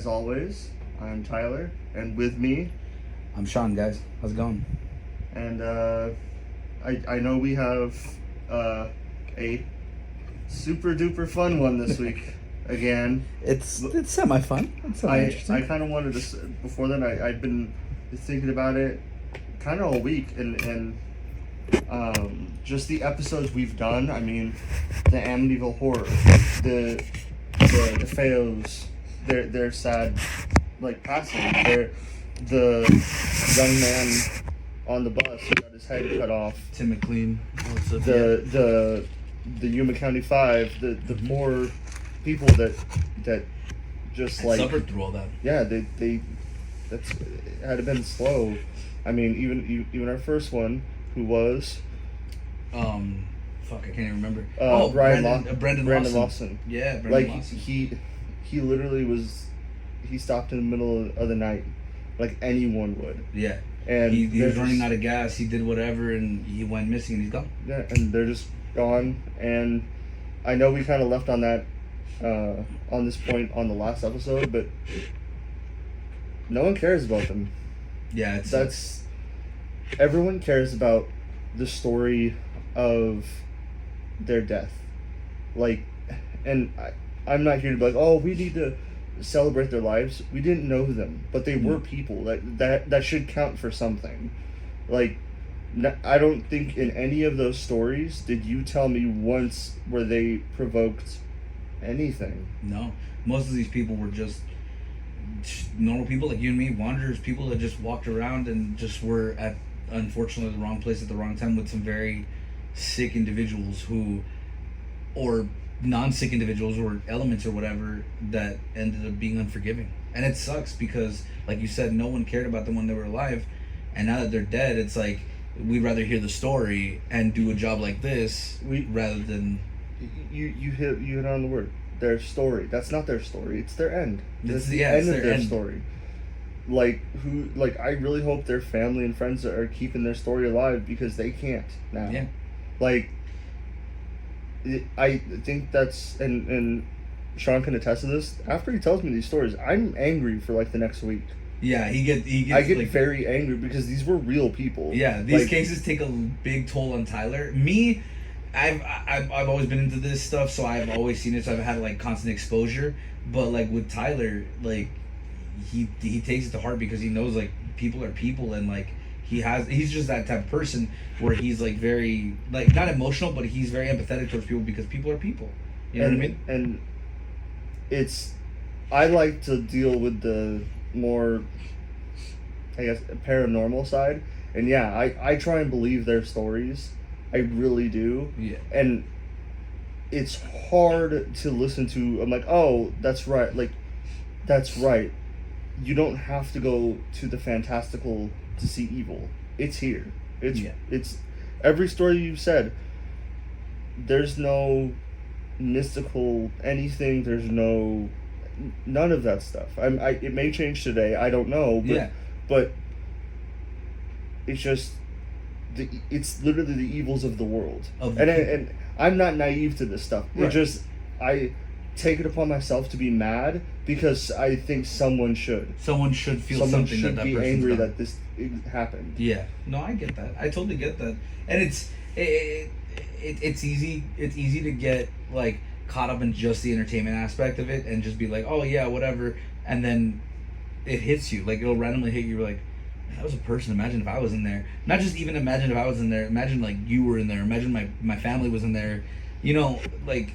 As always, I'm Tyler, and with me, I'm Sean, guys. How's it going? and I know we have a super duper fun one this week again. It's semi-fun. It's semi-interesting. I kind of wanted to, before then, I'd been thinking about it kind of all week, and just the episodes we've done. I mean, the Amityville Horror, the DeFeos, their sad, like, passing. The young man on the bus who got his head cut off. Tim McLean. The Yuma County Five. The poor people that just like suffered through all that. Yeah, they it had been slow. I mean, even our first one, who was fuck, I can't even remember. Brandon Lawson. Yeah, Brandon Lawson. He literally was. He stopped in the middle of the night, like anyone would. Yeah. And he was running out of gas. He did whatever, and he went missing, and he's gone. Yeah, and they're just gone. And I know we kind of left on that, on this point on the last episode, but no one cares about them. Yeah, everyone cares about the story of their death. Like, and I'm not here to be like, oh, we need to celebrate their lives. We didn't know them, but they were people. That should count for something. Like, I don't think in any of those stories did you tell me once where they provoked anything. No, most of these people were just normal people like you and me, wanderers, people that just walked around and just were at, unfortunately, the wrong place at the wrong time with some very sick individuals or non-sick individuals or elements or whatever that ended up being unforgiving. And it sucks because, like you said, no one cared about them when they were alive, and now that they're dead, it's like we'd rather hear the story and do a job like this rather than you hit on the word, their story. That's not their story, it's their end. It's the end of their story. I really hope their family and friends are keeping their story alive, because they can't now. Yeah. I think that's, and Sean can attest to this. After he tells me these stories, I'm angry for like the next week. Yeah, he gets. I get like, very angry because these were real people. Yeah, these cases take a big toll on Tyler. Me, I've always been into this stuff, so I've always seen it. So I've had like constant exposure. But like with Tyler, like he takes it to heart because he knows like people are people, and like he's just that type of person where he's like very, like, not emotional, but he's very empathetic towards people because people are people. You know what I mean? And I like to deal with the more, I guess, paranormal side. And yeah, I try and believe their stories. I really do. Yeah. And it's hard to listen to. I'm like, oh, that's right. Like, that's right. You don't have to go to the fantastical to see evil. It's here. It's every story you've said. There's no mystical anything. There's none of that stuff. It may change today. I don't know. But it's just it's literally the evils of the world. And I'm not naive to this stuff. Right. I take it upon myself to be mad because I think someone should. Someone should feel someone something. Should that be person's angry done. that this happened. Yeah. No, I get that. I totally get that. And it's easy to get like caught up in just the entertainment aspect of it and just be like, oh yeah, whatever, and then it hits you. Like, it'll randomly hit you. You're like, man, that was a person. Imagine if I was in there. Not just even imagine if I was in there. Imagine like you were in there. Imagine my family was in there. You know, like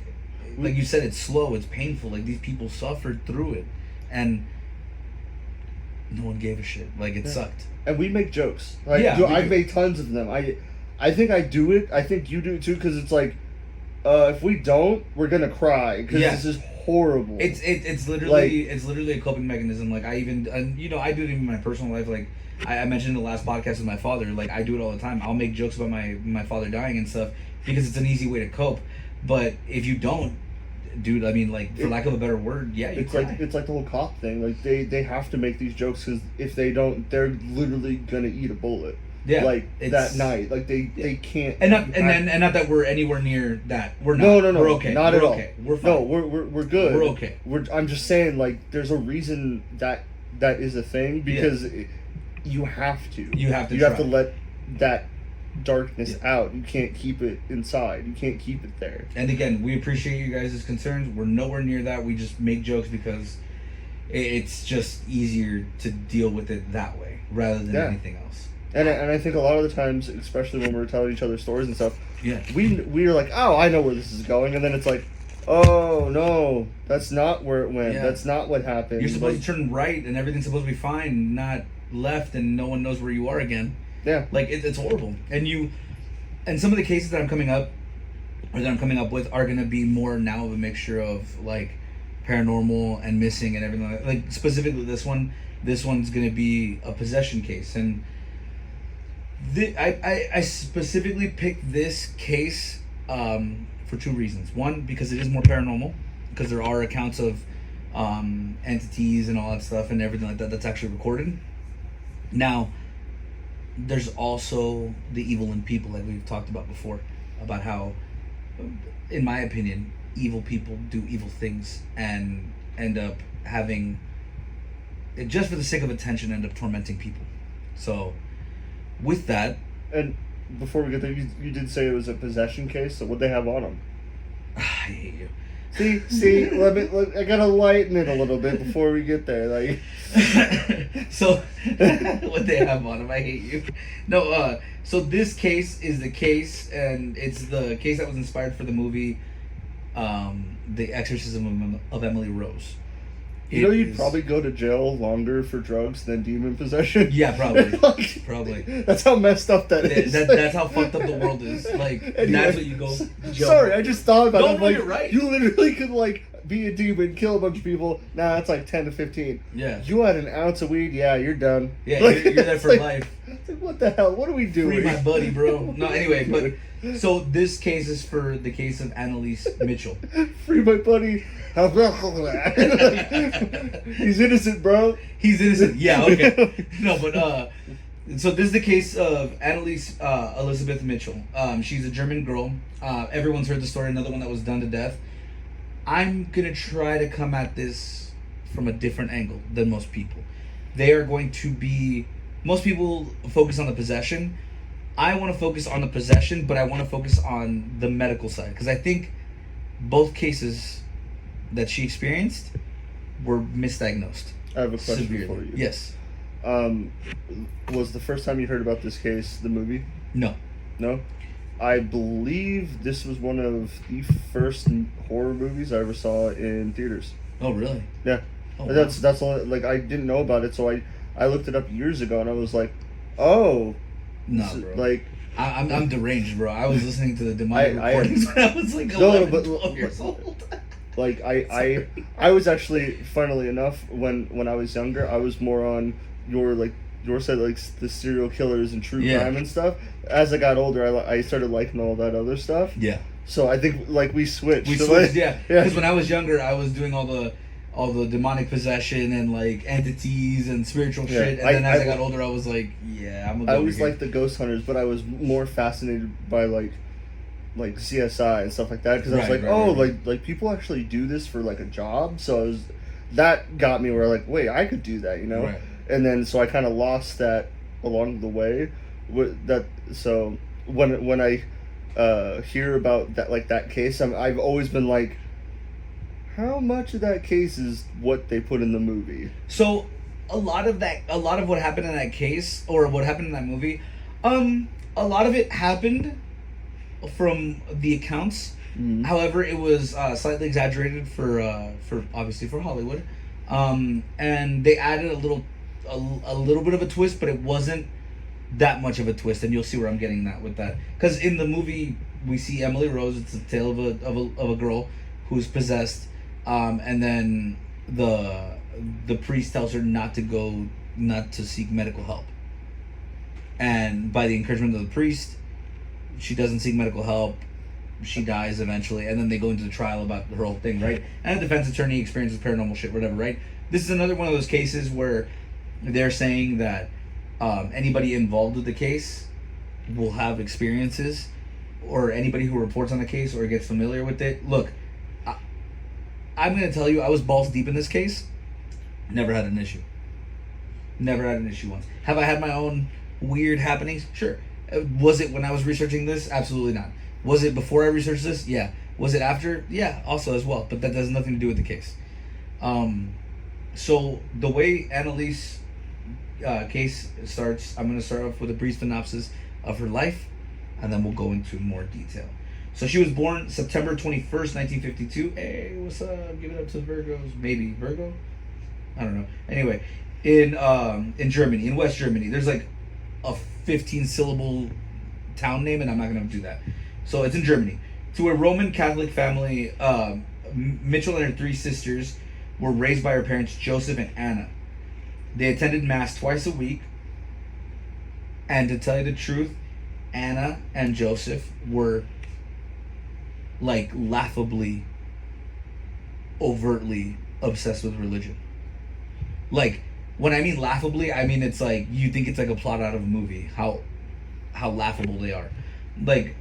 you said, it's slow, it's painful. Like, these people suffered through it, and no one gave a shit. Like, it sucked. And we make jokes. Like, yeah, I make tons of them. I think I do it. I think you do it too, because it's like, if we don't, we're gonna cry because this is horrible. It's literally a coping mechanism. Like, I do it in my personal life. Like, I mentioned in the last podcast with my father. Like, I do it all the time. I'll make jokes about my father dying and stuff because it's an easy way to cope. But if you don't, dude, I mean, like, for lack of a better word, yeah, you cry. It's like the whole cop thing. Like, they have to make these jokes because if they don't, they're literally gonna eat a bullet. Yeah, like it's- that night. Like they can't. And not that we're anywhere near that. We're not. No, We're okay. not we're at okay. all. We're fine. No, we're good. We're okay. I'm just saying, like, there's a reason that is a thing, because you have to. You have to. You have to let that darkness out. You can't keep it inside. You can't keep it there. And again, we appreciate you guys' concerns. We're nowhere near that. We just make jokes because it's just easier to deal with it that way rather than anything else. And I think a lot of the times, especially when we're telling each other stories and stuff, Yeah. we're like, oh, I know where this is going, and then it's like, oh no, that's not where it went. Yeah. That's not what happened. You're supposed to turn right and everything's supposed to be fine, not left and no one knows where you are again. Yeah. Like it's horrible. And some of the cases that I'm coming up with are gonna be more now of a mixture of like paranormal and missing and everything like specifically this one's gonna be a possession case. And I specifically picked this case for two reasons. One, because it is more paranormal, because there are accounts of entities and all that stuff and everything like that that's actually recorded. Now, there's also the evil in people, like we've talked about before, about how, in my opinion, evil people do evil things and end up having, just for the sake of attention, end up tormenting people. So, with that... And before we get there, you did say it was a possession case, so what'd they have on them? I hate you. See, I gotta lighten it a little bit before we get there. Like, so what they have on them, I hate you. No, so this case is the case, and it's the case that was inspired for the movie, The Exorcism of Emily Rose. You'd probably go to jail longer for drugs than demon possession. Yeah, probably. Like, Probably. That's how messed up that is. That's how fucked up the world is. Like, Anyway, that's what you go to jail Sorry, for. I just thought about No, it. I'm no, like, you're right. You literally could, like, be a demon, kill a bunch of people. Nah, that's like 10 to 15. Yeah. You had an ounce of weed, yeah, you're done. Yeah, Like, you're there it's for like, life. It's like, what the hell? What are we doing? Free my buddy, bro. No, anyway, but so this case is for the case of Annaliese Michel. Free my buddy. He's innocent, bro. He's innocent. Yeah, okay. No, but so this is the case of Annaliese Elizabeth Michel. She's a German girl. Everyone's heard the story. Another one that was done to death. I'm gonna try to come at this from a different angle than most people. They are going to be. Most people focus on the possession. I want to focus on the possession, but I want to focus on the medical side because I think both cases that she experienced were misdiagnosed. I have a question severely. for you. Yes. Was the first time you heard about this case the movie? No. No? I believe this was one of the first horror movies I ever saw in theaters. Oh, really? Yeah. Oh, wow. That's all, like, I didn't know about it, so I looked it up years ago and I was like, oh. No, this is- bro. Like, I'm deranged, bro. I was listening to the demonic I recordings when I was like 12 years old. Like I was actually, funnily enough, when I was younger, I was more on your side, like the serial killers and true crime and stuff. As I got older, I started liking all that other stuff. Yeah. So I think like we switched. We So, switched, like, yeah. Because when I was younger, I was doing all the demonic possession and like entities and spiritual Yeah, shit. And then as I got older, I was like, yeah, I'm gonna go I over always here. liked the ghost hunters, but I was more fascinated by like CSI and stuff like that because I was Right, like, right, oh, right. like people actually do this for like a job. So that got me where like, wait, I could do that, you know. Right. And then so I kind of lost that along the way. So when I hear about that case, I've always been like, how much of that case is what they put in the movie? So a lot of what happened in that case or what happened in that movie, a lot of it happened from the accounts. Mm-hmm. However, it was slightly exaggerated for obviously for Hollywood, and they added a little bit of a twist, but it wasn't that much of a twist, and you'll see where I'm getting at with that. Because in the movie, we see Emily Rose. It's a tale of a girl who's possessed, and then the priest tells her not to seek medical help, and by the encouragement of the priest, she doesn't seek medical help. She dies eventually, and then they go into the trial about her whole thing, right? And the defense attorney experiences paranormal shit, whatever, right? This is another one of those cases where they're saying that Anybody involved with the case will have experiences, or anybody who reports on the case or gets familiar with it. Look, I'm going to tell you, I was balls deep in this case. Never had an issue. Never had an issue once. Have I had my own weird happenings? Sure. Was it when I was researching this? Absolutely not. Was it before I researched this? Yeah. Was it after? Yeah, also as well. But that has nothing to do with the case. So the way Annaliese case starts, I'm going to start off with a brief synopsis of her life, and then we'll go into more detail. So she was born September 21st, 1952. Hey, what's up? Give it up to Virgos. Maybe Virgo? I don't know. Anyway, in Germany, in West Germany. There's like a 15-syllable town name, and I'm not going to do that. So it's in Germany. To a Roman Catholic family, Mitchell and her three sisters were raised by her parents, Joseph and Anna. They attended Mass twice a week. And to tell you the truth, Anna and Joseph were like laughably, overtly obsessed with religion. Like, when I mean laughably, I mean it's like you think it's like a plot out of a movie. How laughable they are. Like,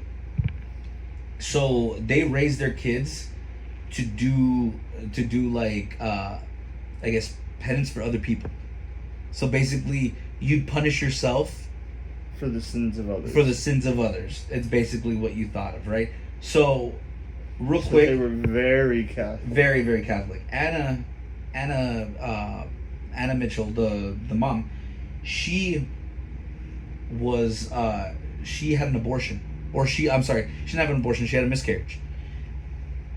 so they raise their kids to do like I guess penance for other people. So basically, you'd punish yourself for the sins of others. For the sins of others. It's basically what you thought of, right? So, real quick, they were very Catholic. Very, very Catholic. Anna Michel, the mom, she was she had an abortion, I'm sorry, she didn't have an abortion. She had a miscarriage,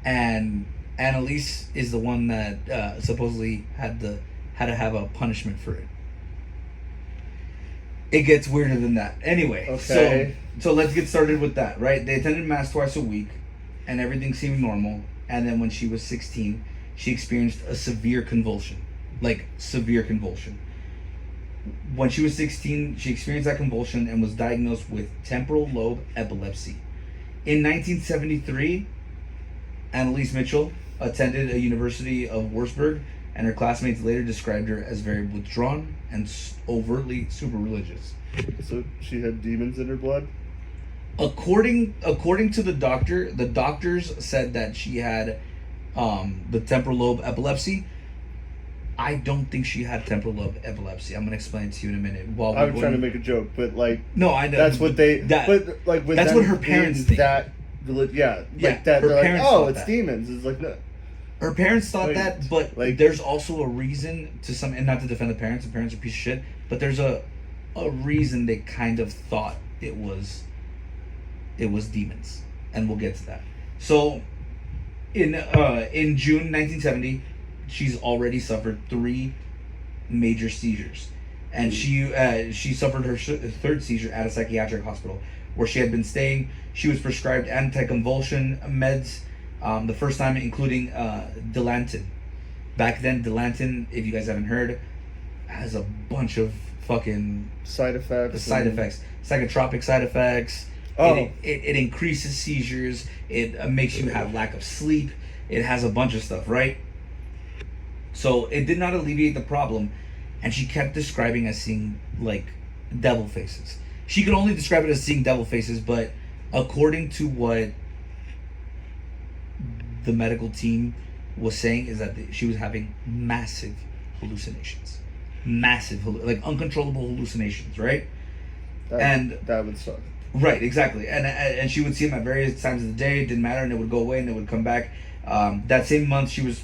and Annaliese is the one that supposedly had to have a punishment for it. It gets weirder than that. Anyway, okay. So let's get started with that, right? They attended Mass twice a week, and everything seemed normal. And then when she was 16, she experienced a severe convulsion. Like, severe convulsion. When she was 16, she experienced that convulsion and was diagnosed with temporal lobe epilepsy. In 1973, Annaliese Michel attended a University of Würzburg, and her classmates later described her as very withdrawn and overtly super religious. So she had demons in her blood? According to the doctors said that she had the temporal lobe epilepsy. I don't think she had temporal lobe epilepsy. I'm gonna explain it to you in a minute. I'm trying to make a joke, but like, no, I know that's what they. But like, with that's what her parents think. That, yeah, like that. Her They're like, oh, it's that. demons. It's like no. Her parents thought that, but like, there's also a reason to some, and not to defend the parents are a piece of shit, but there's a reason they kind of thought it was demons, and we'll get to that. So, in June 1970, she's already suffered 3 major seizures, and she suffered her third seizure at a psychiatric hospital where she had been staying. She was prescribed anticonvulsion meds. The first time including Dilantin. Back then, Dilantin, if you guys haven't heard, has a bunch of fucking side effects, psychotropic side effects. Oh. It increases seizures. It makes you have lack of sleep. It has a bunch of stuff, right? So it did not alleviate the problem, and she kept describing as seeing like devil faces. She could only describe it as seeing devil faces, but according to what the medical team was saying is that she was having massive hallucinations, like uncontrollable hallucinations, right? That would suck. Right, exactly, and she would see them at various times of the day. It didn't matter, and it would go away, and it would come back. That same month, she was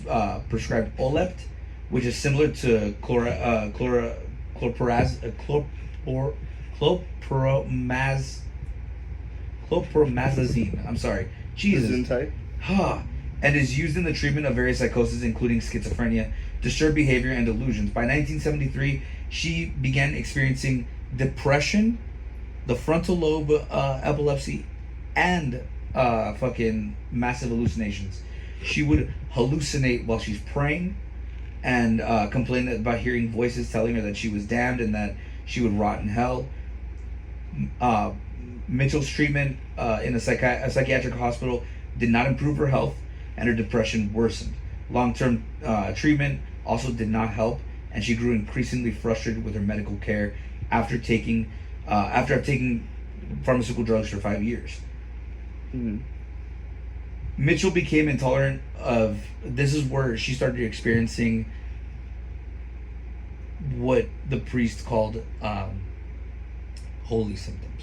prescribed Olept, which is similar to chlorpromazine. I'm sorry, Jesus. And is used in the treatment of various psychoses, including schizophrenia, disturbed behavior, and delusions. By 1973, she began experiencing depression, the frontal lobe epilepsy, and fucking massive hallucinations. She would hallucinate while she's praying, and complain about hearing voices telling her that she was damned and that she would rot in hell. Mitchell's treatment in a psychiatric hospital did not improve her health, and her depression worsened. Long-term treatment also did not help, and she grew increasingly frustrated with her medical care after I've taken pharmaceutical drugs for 5 years. Mm-hmm. Mitchell became intolerant of. This is where she started experiencing what the priest called holy symptoms.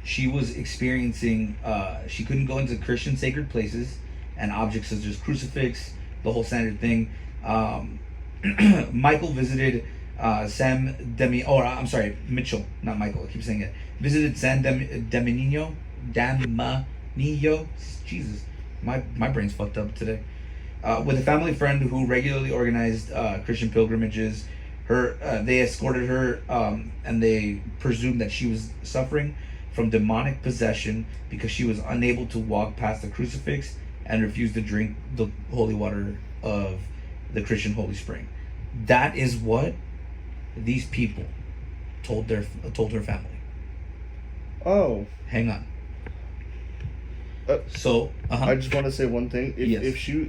She was experiencing. She couldn't go into Christian sacred places and objects such as crucifix, the whole standard thing. Michael visited Mitchell, not Michael. I keep saying it. Visited Daminio. Jesus, my brain's fucked up today. With a family friend who regularly organized Christian pilgrimages. They escorted her, and they presumed that she was suffering from demonic possession because she was unable to walk past the crucifix and refused to drink the holy water of the Christian holy spring. That is what these people told her family. Oh, hang on. I just want to say one thing. If she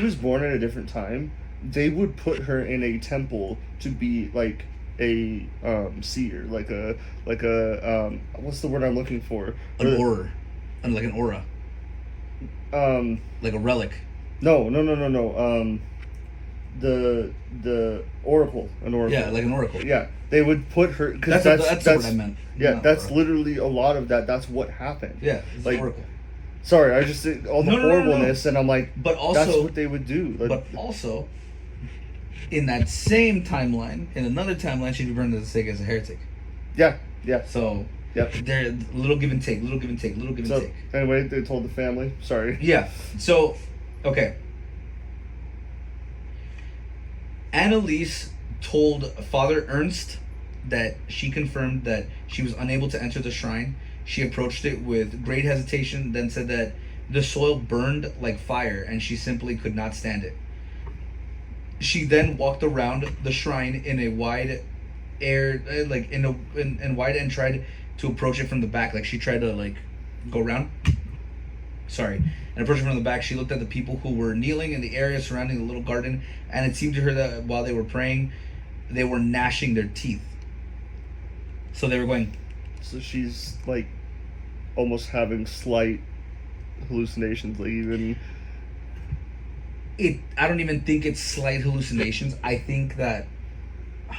was born at a different time, they would put her in a temple to be like a seer, like a what's the word I'm looking for? An aura. Like an aura. Like a relic. No. The oracle, an oracle. Yeah, like an oracle. Yeah, they would put her because that's what I meant. Yeah, not that's oracle. Literally a lot of that. That's what happened. Yeah, it's like oracle. Sorry, I just all the horribleness, and I'm like, but also that's what they would do. Like, but also, in that same timeline, in another timeline, she'd be burned at the stake as a heretic. Yeah. So. Yep. They're little give and take. Anyway, they told the family. Sorry. Yeah. So, okay. Annaliese told Father Ernst that she confirmed that she was unable to enter the shrine. She approached it with great hesitation, then said that the soil burned like fire and she simply could not stand it. She then walked around the shrine in a wide wide and tried to approach it from the back. Like she tried to go around. And approaching from the back, she looked at the people who were kneeling in the area surrounding the little garden, and it seemed to her that while they were praying, they were gnashing their teeth. So they were going. So she's like almost having slight hallucinations, like even. I don't even think it's slight hallucinations. I think that.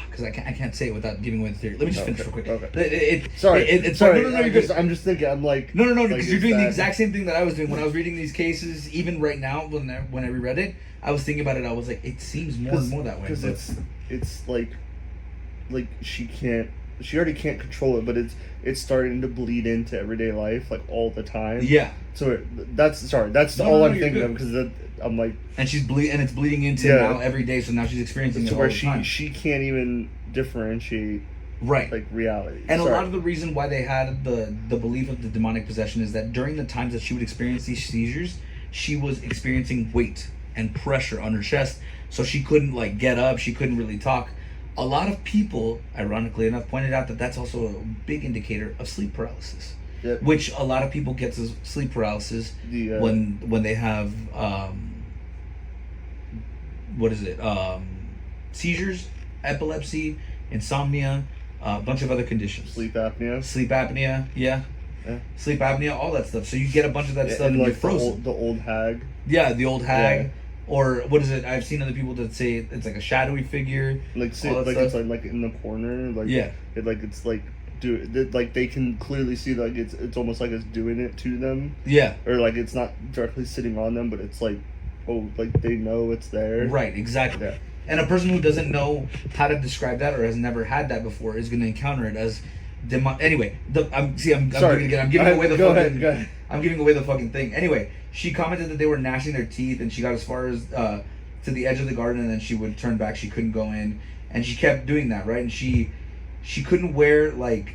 Because I can't say it without giving away the theory. Let me just finish real quick. Okay. Sorry. Sorry. No, I'm just thinking. I'm like. No. Because you're doing the exact same thing that I was doing when I was reading these cases. Even right now, when I reread it, I was thinking about it. I was like, it seems more and more that way. Because it's like she already can't control it, but it's starting to bleed into everyday life like all the time. Yeah. So that's all I'm thinking of because I'm like. And she's and it's bleeding into now every day. So now she's experiencing it all the time. She can't even differentiate. Right. Like reality. And a lot of the reason why they had the belief of the demonic possession is that during the times that she would experience these seizures, she was experiencing weight and pressure on her chest, so she couldn't get up. She couldn't really talk. A lot of people, ironically enough, pointed out that that's also a big indicator of sleep paralysis. Yep. Which a lot of people get to sleep paralysis when they have seizures, epilepsy, insomnia, a bunch of other conditions. Sleep apnea. Yeah. Sleep apnea, all that stuff. So you get a bunch of that stuff and you're frozen. The old hag. Yeah, the old hag. Yeah. Or what is it? I've seen other people that say it's like a shadowy figure. It's like in the corner. They can clearly see it's almost like it's doing it to them. Yeah. Or it's not directly sitting on them, but it's they know it's there. Right, exactly. Yeah. And a person who doesn't know how to describe that or has never had that before is going to encounter it as Anyway, I'm giving away the go fucking. Ahead. I'm giving away the fucking thing. Anyway, she commented that they were gnashing their teeth, and she got as far as to the edge of the garden, and then she would turn back. She couldn't go in, and she kept doing that, right? And she couldn't wear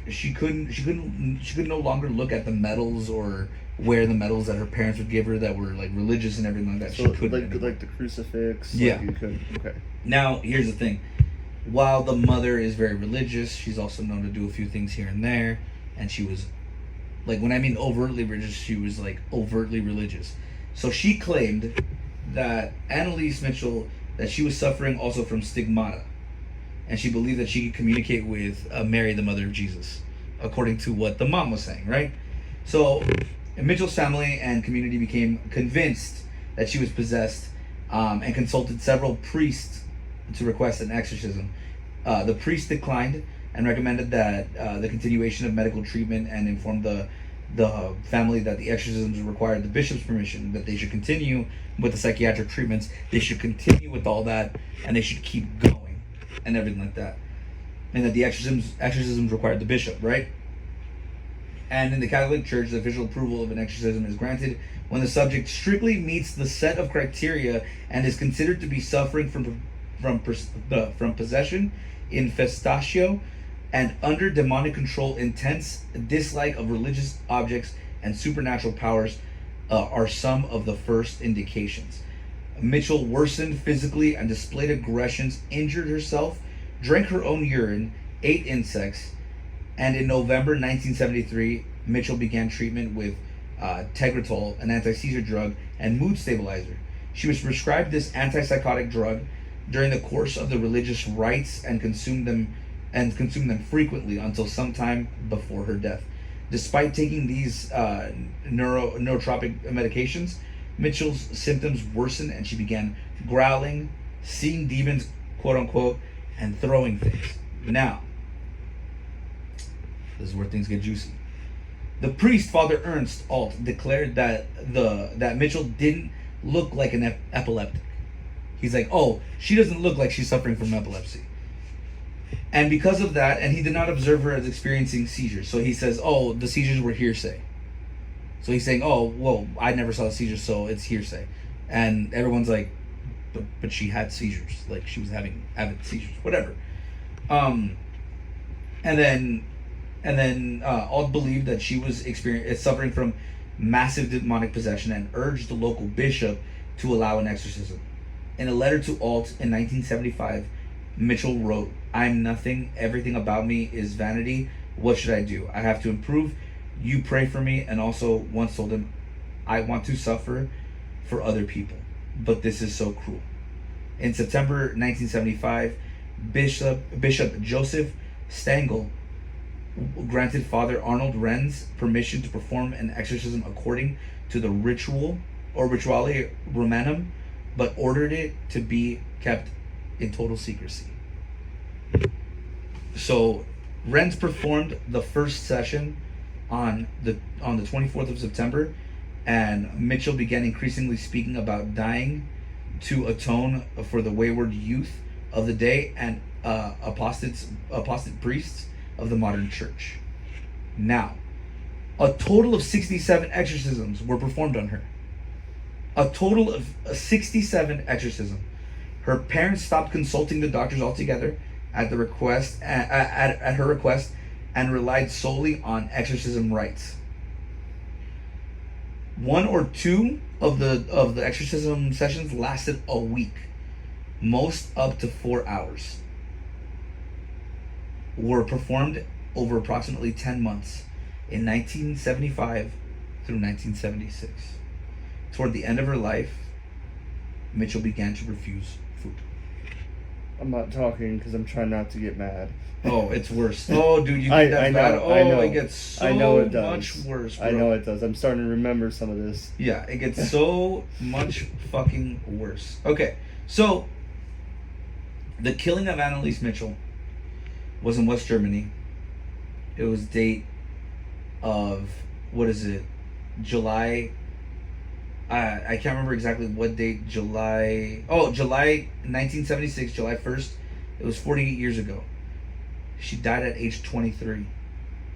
she could no longer look at the medals or wear the medals that her parents would give her that were religious and everything like that. So she couldn't like the crucifix. Yeah. You couldn't. Okay. Now here's the thing. While the mother is very religious, she's also known to do a few things here and there, and she was, when I mean overtly religious, she was overtly religious. So she claimed that Annaliese Michel, that she was suffering also from stigmata, and she believed that she could communicate with Mary, the mother of Jesus, according to what the mom was saying, right? So Mitchell's family and community became convinced that she was possessed, and consulted several priests to request an exorcism. The priest declined and recommended that the continuation of medical treatment, and informed the family that the exorcisms required the bishop's permission, that they should continue with the psychiatric treatments, they should continue with all that, and they should keep going, and everything like that. And that the exorcisms required the bishop, right? And in the Catholic Church, the official approval of an exorcism is granted when the subject strictly meets the set of criteria and is considered to be suffering from possession, infestatio, and under demonic control. Intense dislike of religious objects and supernatural powers are some of the first indications. Mitchell worsened physically and displayed aggressions, injured herself, drank her own urine, ate insects, and in November 1973, Mitchell began treatment with Tegretol, an anti-seizure drug, and mood stabilizer. She was prescribed this antipsychotic drug during the course of the religious rites and consumed them frequently until sometime before her death. Despite taking these neurotropic medications, Mitchell's symptoms worsened and she began growling, seeing demons, quote unquote, and throwing things. Now, this is where things get juicy. The priest, Father Ernst Alt, declared that Mitchell didn't look like an epileptic. He's like, oh, she doesn't look like she's suffering from epilepsy. And because of that, and he did not observe her as experiencing seizures. So he says, oh, the seizures were hearsay. So he's saying, oh, well, I never saw a seizure, so it's hearsay. And everyone's like, but she had seizures. Like, she was having avid seizures, whatever. And then Alt believed that she was suffering from massive demonic possession and urged the local bishop to allow an exorcism. In a letter to Alt in 1975, Mitchell wrote, "I'm nothing. Everything about me is vanity. What should I do? I have to improve. You pray for me." And also once told him, "I want to suffer for other people, but this is so cruel." In September 1975, Bishop Joseph Stangl granted Father Arnold Renz permission to perform an exorcism according to the ritual or Rituale Romanum, but ordered it to be kept in total secrecy. So Renz performed the first session on the 24th of September, and Mitchell began increasingly speaking about dying to atone for the wayward youth of the day and apostate priests of the modern church. Now, a total of 67 exorcisms were performed on her. A total of 67 exorcisms. Her parents stopped consulting the doctors altogether at her request, and relied solely on exorcism rites. One or two of the exorcism sessions lasted a week, most up to 4 hours. Were performed over approximately 10 months in 1975 through 1976. Toward the end of her life, Mitchell began to refuse food. I'm not talking because I'm trying not to get mad. Oh, it's worse. Oh, dude, you think that's bad? Oh, I know. It gets so much worse, bro. I know it does. I'm starting to remember some of this. Yeah, it gets so much fucking worse. Okay, so the killing of Annaliese Michel was in West Germany. It was date of, what is it, July, I can't remember exactly what date, July 1976, July 1st. It was 48 years ago. She died at age 23.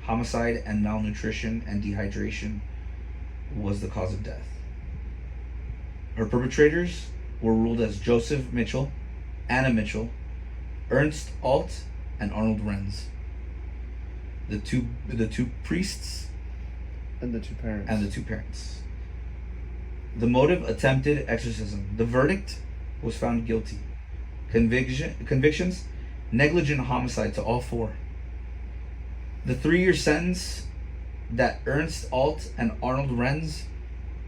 Homicide and malnutrition and dehydration was the cause of death. Her perpetrators were ruled as Joseph Mitchell, Anna Mitchell, Ernst Alt, and Arnold Renz. The two priests and the two parents. The motive, attempted exorcism. The verdict was found guilty. Convictions, negligent homicide to all four. The 3-year sentence that Ernst Alt and Arnold Renz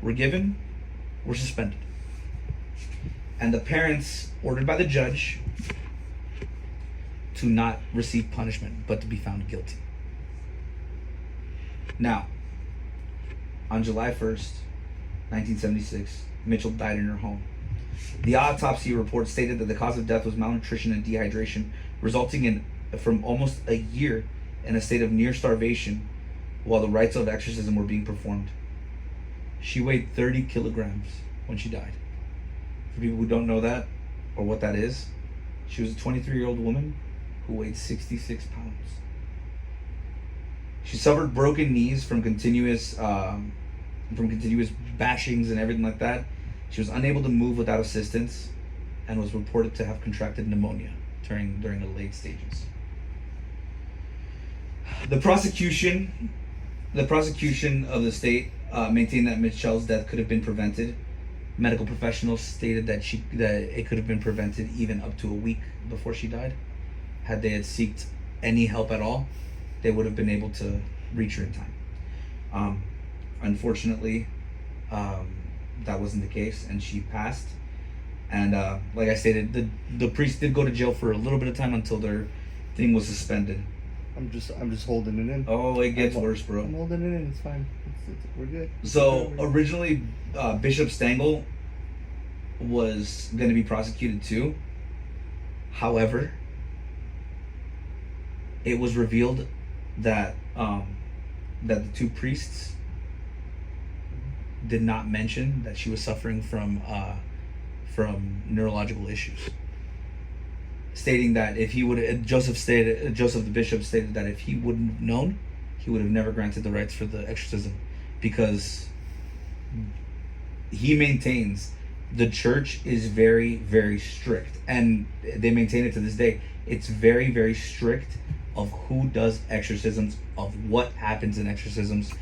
were given were suspended. And the parents ordered by the judge to not receive punishment, but to be found guilty. Now, on July 1st, 1976, Mitchell died in her home. The autopsy report stated that the cause of death was malnutrition and dehydration, resulting in from almost a year in a state of near starvation while the rites of exorcism were being performed. She weighed 30 kilograms when she died. For people who don't know that or what that is, she was a 23-year-old woman who weighed 66 pounds. She suffered broken knees from continuous bashings and everything like that. She was unable to move without assistance and was reported to have contracted pneumonia during the late stages. The prosecution of the state maintained that Michel's death could have been prevented. Medical professionals stated that it could have been prevented even up to a week before she died. Had they had sought any help at all, they would have been able to reach her in time. Unfortunately, that wasn't the case, and she passed. And like I stated, the priest did go to jail for a little bit of time until their thing was suspended. I'm just holding it in. Oh, it gets worse, bro. I'm holding it in. It's fine. We're good. So originally, Bishop Stengel was going to be prosecuted too. However, it was revealed that the two priests did not mention that she was suffering from neurological issues, stating that if he would, Joseph the bishop stated that if he wouldn't have known, he would have never granted the rites for the exorcism, because he maintains the church is very, very strict, and they maintain it to this day. It's very, very strict of who does exorcisms, of what happens in exorcisms,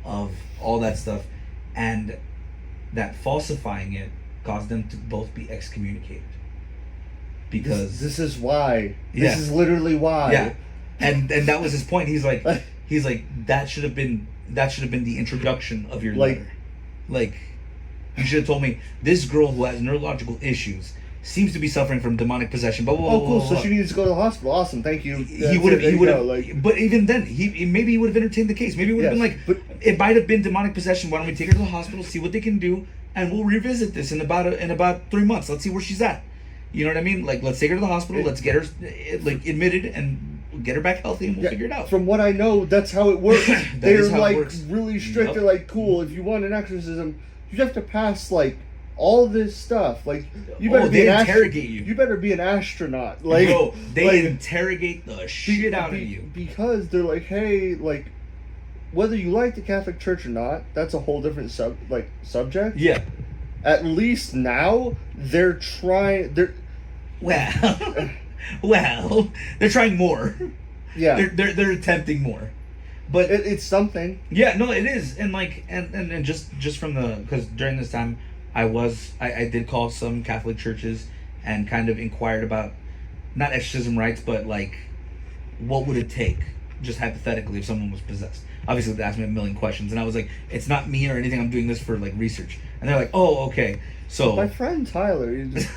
of all that stuff, and that falsifying it caused them to both be excommunicated. Because this is why. Yeah. This is literally why. Yeah, and that was his point. He's like that should have been the introduction of your letter. Like, you should have told me this girl who has neurological issues seems to be suffering from demonic possession. But cool. So she needs to go to the hospital. Awesome, thank you. He would have. But even then, maybe he would have entertained the case. Maybe it would have been like, but it might have been demonic possession. Why don't we take her to the hospital, see what they can do, and we'll revisit this in about 3 months. Let's see where she's at. You know what I mean? Like, let's take her to the hospital. Let's get her admitted and get her back healthy, and we'll figure it out. From what I know, that's how it works. They're works. Really strict. Yep. They're like, cool. If you want an exorcism, you have to pass all this stuff. You better be interrogate you. You better be an astronaut. Bro, they interrogate the shit out of you, because they're like, hey, whether you like the Catholic Church or not, that's a whole different subject. Yeah. At least now they're trying. Well, they're trying more. Yeah, they're attempting more, but it's something. Yeah, no, it is, and and just from because during this time I did call some Catholic churches and kind of inquired about not exorcism rites, but what would it take, just hypothetically, if someone was possessed. Obviously, they asked me a million questions, and I was like, it's not me or anything. I'm doing this for research. And they're like, oh, okay. So my friend Tyler, it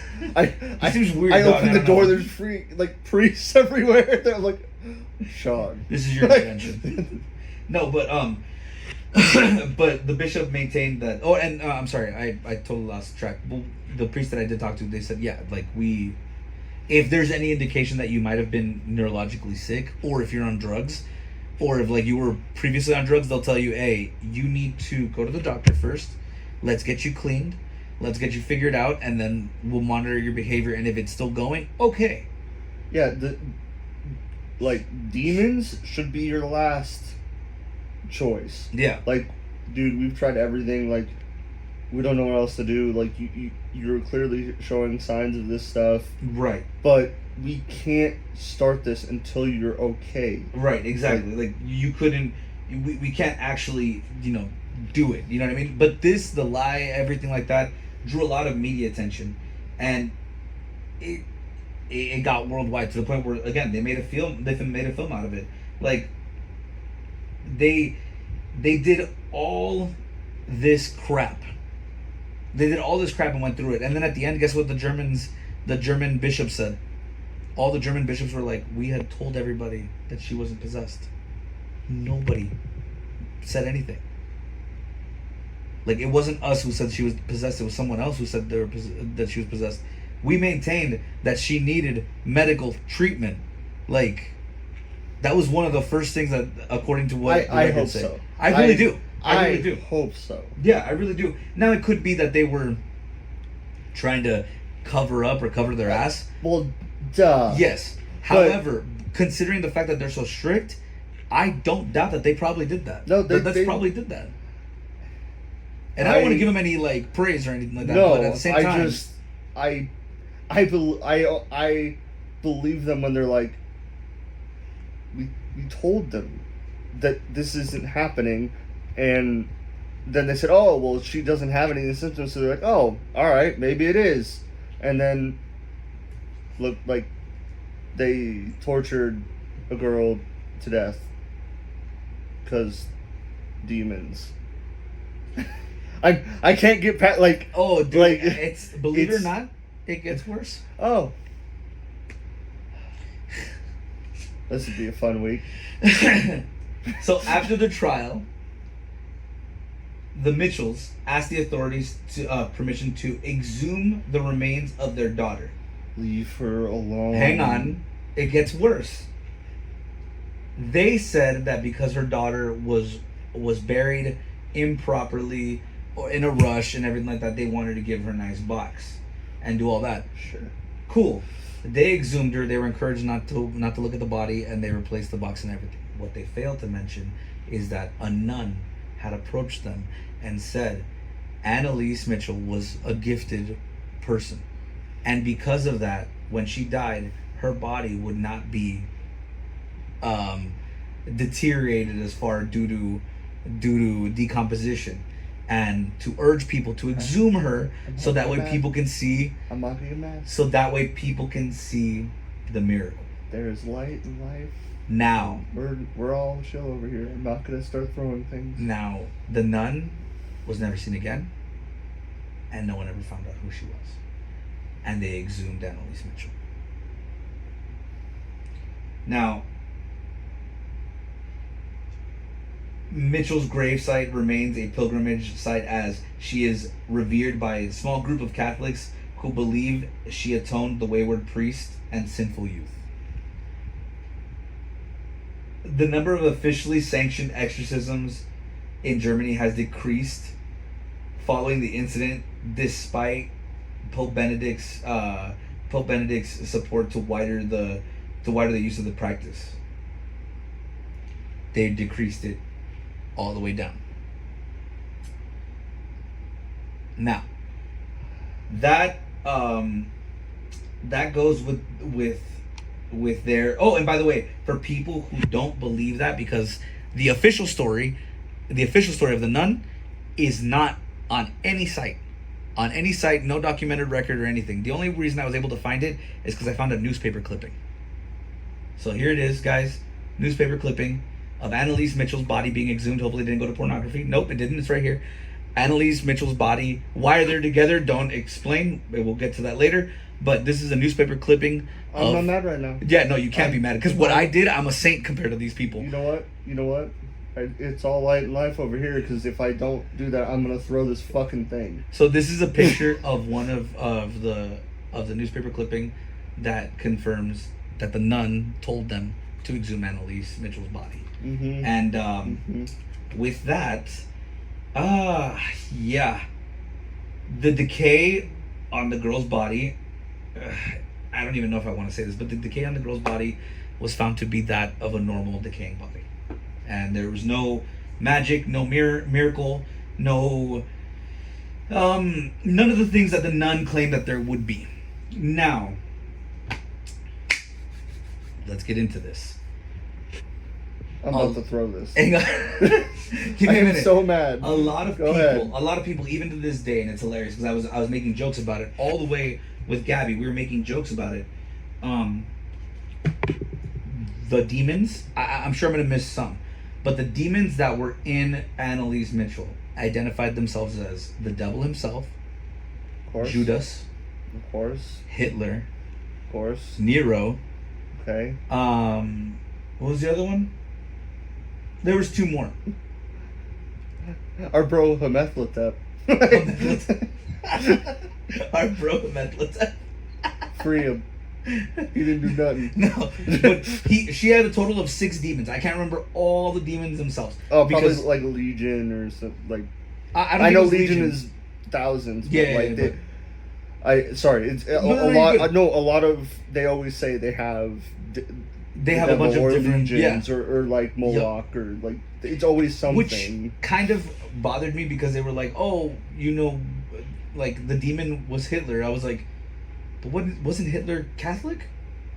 seems weird. I open the door. There's free priests everywhere. I'm like, Sean, this is your invention. No, but but the bishop maintained that. Oh, and I'm sorry, I totally lost track. Well, the priest that I did talk to, they said, yeah, if there's any indication that you might have been neurologically sick, or if you're on drugs, or if you were previously on drugs, they'll tell you, hey, you need to go to the doctor first. Let's get you cleaned. Let's get you figured out, and then we'll monitor your behavior. And if it's still going, okay. Yeah, demons should be your last choice. Yeah. Dude, we've tried everything. We don't know what else to do. You're clearly showing signs of this stuff. Right. But we can't start this until you're okay. Right, exactly. You couldn't, we can't actually, do it. You know what I mean? But the lie, everything like that, drew a lot of media attention. And it got worldwide, to the point where, again, they made a film out of it. They did all this crap. They did all this crap and went through it. And then at the end, guess what the German bishop said? all the German bishops were like, we had told everybody that she wasn't possessed. Nobody said anything. Like, it wasn't us who said she was possessed. It was someone else who said that she was possessed. We maintained that she needed medical treatment. Like, that was one of the first things that, according to what I hope so. I really do. I really do. Hope so. Yeah, I really do. Now, it could be that they were trying to cover up or cover their ass. Well, duh. Yes. However, considering the fact that they're so strict, I don't doubt that they probably did that. No, they probably did that. And I don't want to give them any like praise or anything like that. No, but at the same time, I believe them when they're like, we told them that this isn't happening, and then they said, oh, well, she doesn't have any symptoms, so they're like, oh, all right, maybe it is, and then look, like, they tortured a girl to death because demons. I can't get past, like, oh, dude, like, it's, believe it or not, it gets worse. Oh, this would be a fun week. So after the trial, the Mitchells asked the authorities to permission to exhume the remains of their daughter. Leave her alone. Hang on, it gets worse. They said that because her daughter was buried improperly or in a rush and everything like that, they wanted to give her a nice box and do all that. Sure. Cool. They exhumed her. They were encouraged not to look at the body, and they replaced the box and everything. What they failed to mention is that a nun had approached them and said Annaliese Michel was a gifted person, and because of that, when she died, her body would not be deteriorated as far due to decomposition, and to urge people to exhume her so that way people can see. I'm not being mad. So that way people can see the miracle. There is light in life. Now, we're all chill over here. I'm not gonna start throwing things. Now, the nun was never seen again, and no one ever found out who she was. And they exhumed Annaliese Michel. Now, Mitchell's gravesite remains a pilgrimage site as she is revered by a small group of Catholics who believe she atoned the wayward priest and sinful youth. The number of officially sanctioned exorcisms in Germany has decreased following the incident, despite Pope Benedict's support to wider the use of the practice. They decreased it all the way down. Now, that goes with their. Oh, and by the way, for people who don't believe that, because the official story of the nun is not on any site, no documented record or anything. The only reason I was able to find it is because I found a newspaper clipping. So here it is, guys, newspaper clipping of Annaliese Michel's body being exhumed. Hopefully it didn't go to pornography. Nope, it didn't. It's right here. Annaliese Michel's body. Why are they together? Don't explain. We'll get to that later. But this is a newspaper clipping. I'm not mad right now. Yeah, no, you can't be mad. Because what I did, I'm a saint compared to these people. You know what? It's all light in life over here, because if I don't do that, I'm going to throw this fucking thing. So this is a picture of one of the newspaper clipping that confirms that the nun told them to exhume Annaliese Michel's body. Mm-hmm. And with that, yeah, the decay on the girl's body, I don't even know if I want to say this, but the decay on the girl's body was found to be that of a normal decaying body. And there was no magic, no miracle, no none of the things that the nun claimed that there would be. Now, let's get into this. I'm about to throw this. Hang on. Give me a minute. I'm so mad. A lot of people, even to this day, and it's hilarious because I was making jokes about it all the way with Gabby. We were making jokes about it. The demons. I'm sure I'm gonna miss some, but the demons that were in Annaliese Michel identified themselves as the devil himself, of course. Judas, of course, Hitler, of course, Nero, Okay. What was the other one? There was two more. Our bro Hamethlotep. Our bro Hamethlotep. Free him. He didn't do nothing. No, but she had a total of 6 demons. I can't remember all the demons themselves. Oh, because probably like Legion or something. Like I don't I think know it was Legion is thousands. But Yeah, like yeah, it's a No, lot. you're good. No, a lot of they always say they have. They have a bunch of or different legions or like Moloch or like it's always something. Which kind of bothered me because they were like, oh, like the demon was Hitler. I was like, but wasn't Hitler Catholic?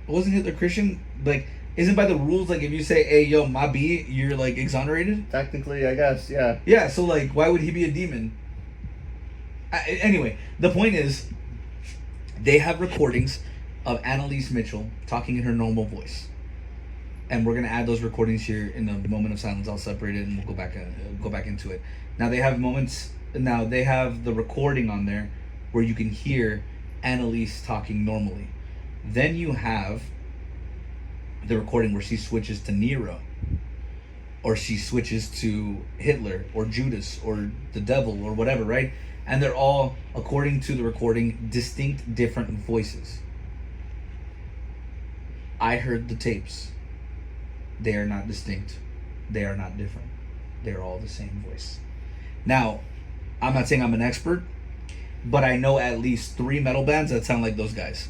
Wasn't Hitler Christian? Like, isn't by the rules, like if you say, hey, yo, my B, you're like exonerated? Technically, I guess, yeah. Yeah, so like, why would he be a demon? Anyway, the point is, they have recordings of Annaliese Michel talking in her normal voice. And we're gonna add those recordings here in a moment of silence. I'll separate it and we'll go back into it. Now they have the recording on there where you can hear Annaliese talking normally. Then you have the recording where she switches to Nero, or she switches to Hitler or Judas or the devil or whatever, right? And they're all, according to the recording, distinct different voices. I heard the tapes. They are not distinct. They are not different. They're all the same voice. Now, I'm not saying I'm an expert, but I know at least 3 metal bands that sound like those guys.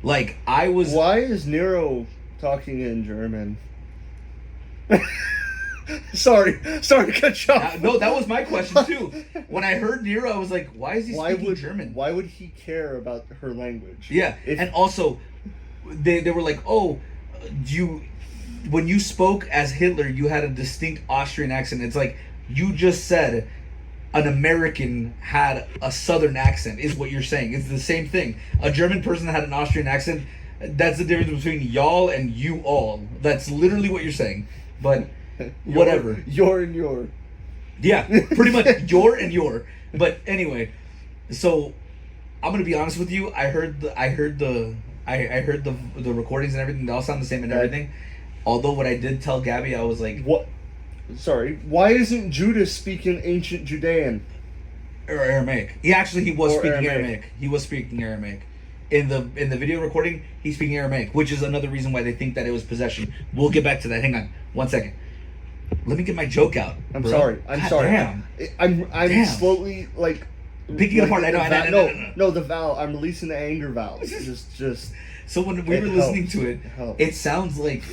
Like, I was... Why is Nero talking in German? Sorry to cut you off. No, that was my question too. When I heard Nero, I was like, why is he speaking German? Why would he care about her language? Yeah, and also, they were like, oh, when you spoke as Hitler, you had a distinct Austrian accent. It's like, you just said an American had a Southern accent, is what you're saying. It's the same thing. A German person had an Austrian accent. That's the difference between y'all and you all. That's literally what you're saying. But whatever. Your and your. Yeah, pretty much your and your. But anyway, so I'm gonna be honest with you. I heard the recordings and everything. They all sound the same and everything. Although what I did tell Gabby, I was like, what? Sorry, why isn't Judas speaking ancient Judean? Or Aramaic. He was Or speaking Aramaic. Aramaic. He was speaking Aramaic. In the video recording, he's speaking Aramaic, which is another reason why they think that it was possession. We'll get back to that. Hang on, 1 second. Let me get my joke out. I'm bro. sorry. I'm God sorry. Damn. I'm Damn. slowly like Picking it apart. I know. No, the valve. I'm releasing the anger valves. just. So when we were It listening helped. to it, It helped. it sounds like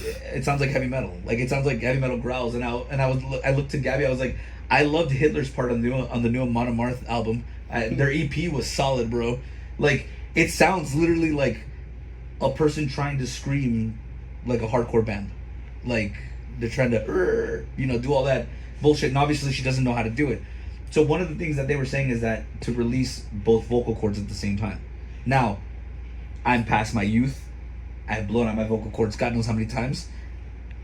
heavy metal. Like it sounds like heavy metal growls. And I looked to Gabby. I was like, I loved Hitler's part on the new Monomarth album. Their EP was solid, bro. Like it sounds literally like a person trying to scream like a hardcore band. Like they're trying to do all that bullshit. And obviously she doesn't know how to do it. So one of the things that they were saying is that to release both vocal cords at the same time. Now, I'm past my youth. I've blown out my vocal cords God knows how many times.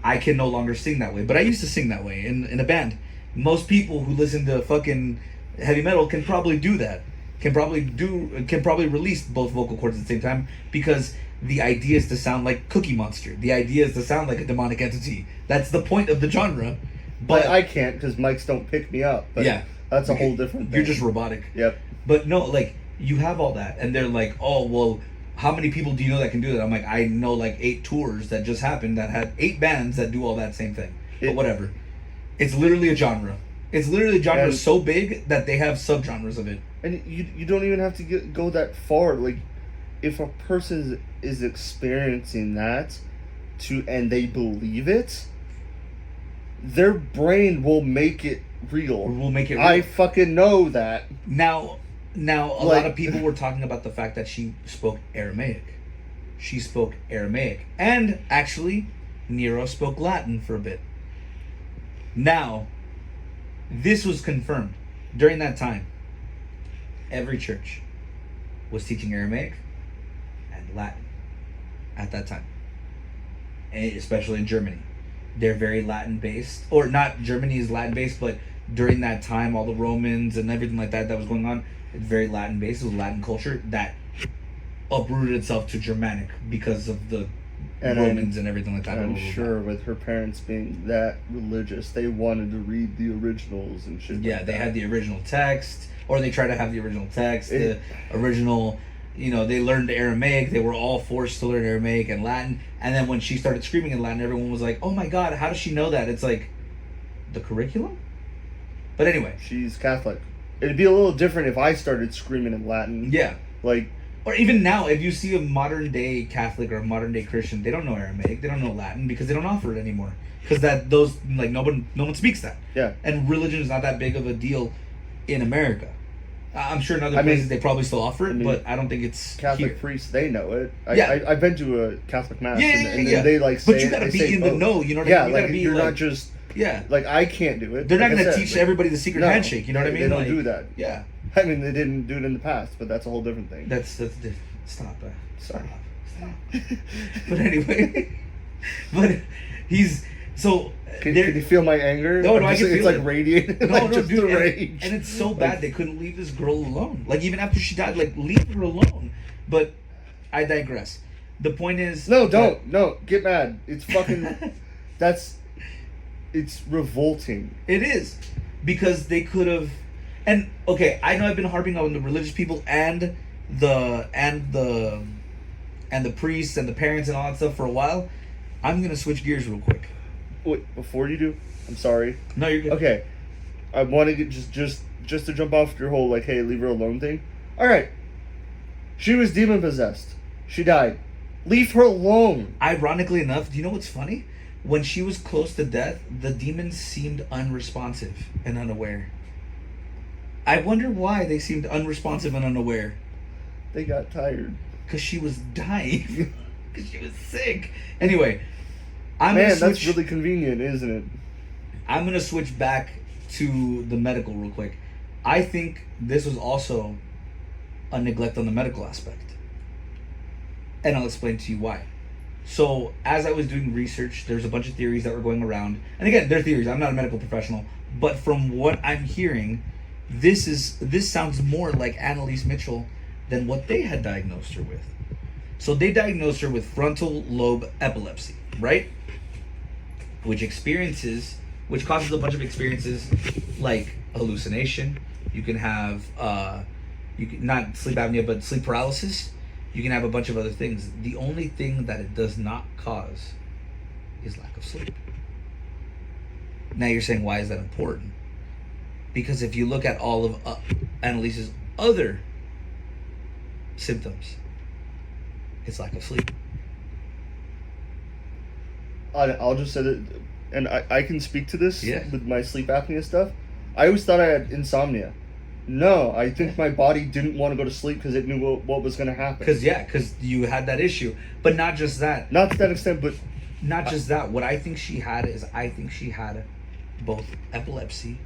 I can no longer sing that way. But I used to sing that way in a band. Most people who listen to fucking heavy metal can probably do that. Can probably release both vocal cords at the same time, because the idea is to sound like Cookie Monster. The idea is to sound like a demonic entity. That's the point of the genre. But I can't because mics don't pick me up. But yeah. That's a whole different thing. You're just robotic. Yep. But no, like, you have all that. And they're like, oh, well, how many people do you know that can do that? I'm like, I know like 8 tours that just happened that had 8 bands that do all that same thing. But whatever. It's literally a genre. It's literally a genre so big that they have subgenres of it. And you don't even have to go that far. Like, if a person is experiencing that, and they believe it, their brain will make it real. I fucking know that. Now, a lot of people were talking about the fact that she spoke Aramaic. She spoke Aramaic. And, actually, Nero spoke Latin for a bit. Now, this was confirmed. During that time, every church was teaching Aramaic and Latin at that time. And especially in Germany. They're very Latin-based. Or not Germany is Latin-based, but during that time, all the Romans and everything like that was going on, it's very Latin-based. It was Latin culture that uprooted itself to Germanic because of the And Romans and everything like that. I'm sure with her parents being that religious, they wanted to read the originals and shit. Yeah, like they that. had the original text, or they try to have the original text, the original. They learned Aramaic. They were all forced to learn Aramaic and Latin. And then when she started screaming in Latin, everyone was like, "Oh my God, how does she know that?" It's like the curriculum. But anyway, she's Catholic. It'd be a little different if I started screaming in Latin. Yeah. Like. Or even now, if you see a modern day Catholic or a modern day Christian, they don't know Aramaic, they don't know Latin because they don't offer it anymore. Because no one speaks that. Yeah. And religion is not that big of a deal in America. I'm sure in other places they probably still offer it, but I don't think it's Catholic here. priests. They know it. Yeah. I've been to a Catholic mass. Yeah, and yeah. they like say. But you gotta be in the know. You know what I mean? You gotta be you're like, not just. Yeah. Like I can't do it. They're not like gonna teach everybody the secret handshake. You know what I mean? They don't do that. Yeah. I mean, they didn't do it in the past, but that's a whole different thing. That's different. Stop that. Sorry. Stop. But anyway, but he's so. Can you feel my anger? No, I can feel it's it. like radiating. No, like just dude, the rage. And it's so bad they couldn't leave this girl alone. Like even after she died, like leave her alone. But I digress. The point is, no, get mad. It's fucking. It's revolting. It is because they could have. And okay, I know I've been harping on the religious people and the priests and the parents and all that stuff for a while. I'm gonna switch gears real quick. Wait, before you do, I'm sorry. No, you're good. Okay, I want to get just to jump off your whole like, hey, leave her alone thing. All right, she was demon possessed. She died. Leave her alone. Ironically enough, do you know what's funny? When she was close to death, the demons seemed unresponsive and unaware. I wonder why they seemed unresponsive and unaware. They got tired. Because she was dying. Because she was sick. Anyway, that's really convenient, isn't it? I'm going to switch back to the medical real quick. I think this was also a neglect on the medical aspect. And I'll explain to you why. So, as I was doing research, there's a bunch of theories that were going around. And again, they're theories. I'm not a medical professional. But from what I'm hearing, this sounds more like Annaliese Michel than what they had diagnosed her with. So they diagnosed her with frontal lobe epilepsy, right? Which causes a bunch of experiences like hallucination. You can have not sleep apnea, but sleep paralysis. You can have a bunch of other things. The only thing that it does not cause is lack of sleep. Now you're saying, why is that important? Because if you look at all of Annaliese's other symptoms, it's lack of sleep. I'll just say that, and I can speak to this with my sleep apnea stuff. I always thought I had insomnia. No, I think my body didn't want to go to sleep because it knew what was going to happen. Because you had that issue. But not just that. Not to that extent, but... Not just that. What I think she had is, I think she had both epilepsy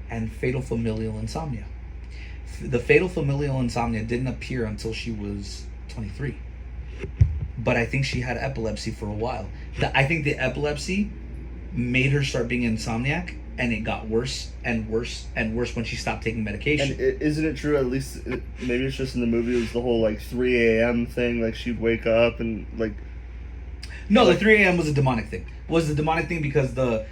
and fatal familial insomnia. The fatal familial insomnia didn't appear until she was 23. But I think she had epilepsy for a while. I think the epilepsy made her start being insomniac, and it got worse and worse and worse when she stopped taking medication. And isn't it true, at least, maybe it's just in the movie, it was the whole, like, 3 a.m. thing, like, she'd wake up and, like... No, the 3 a.m. was a demonic thing. Was the demonic thing because the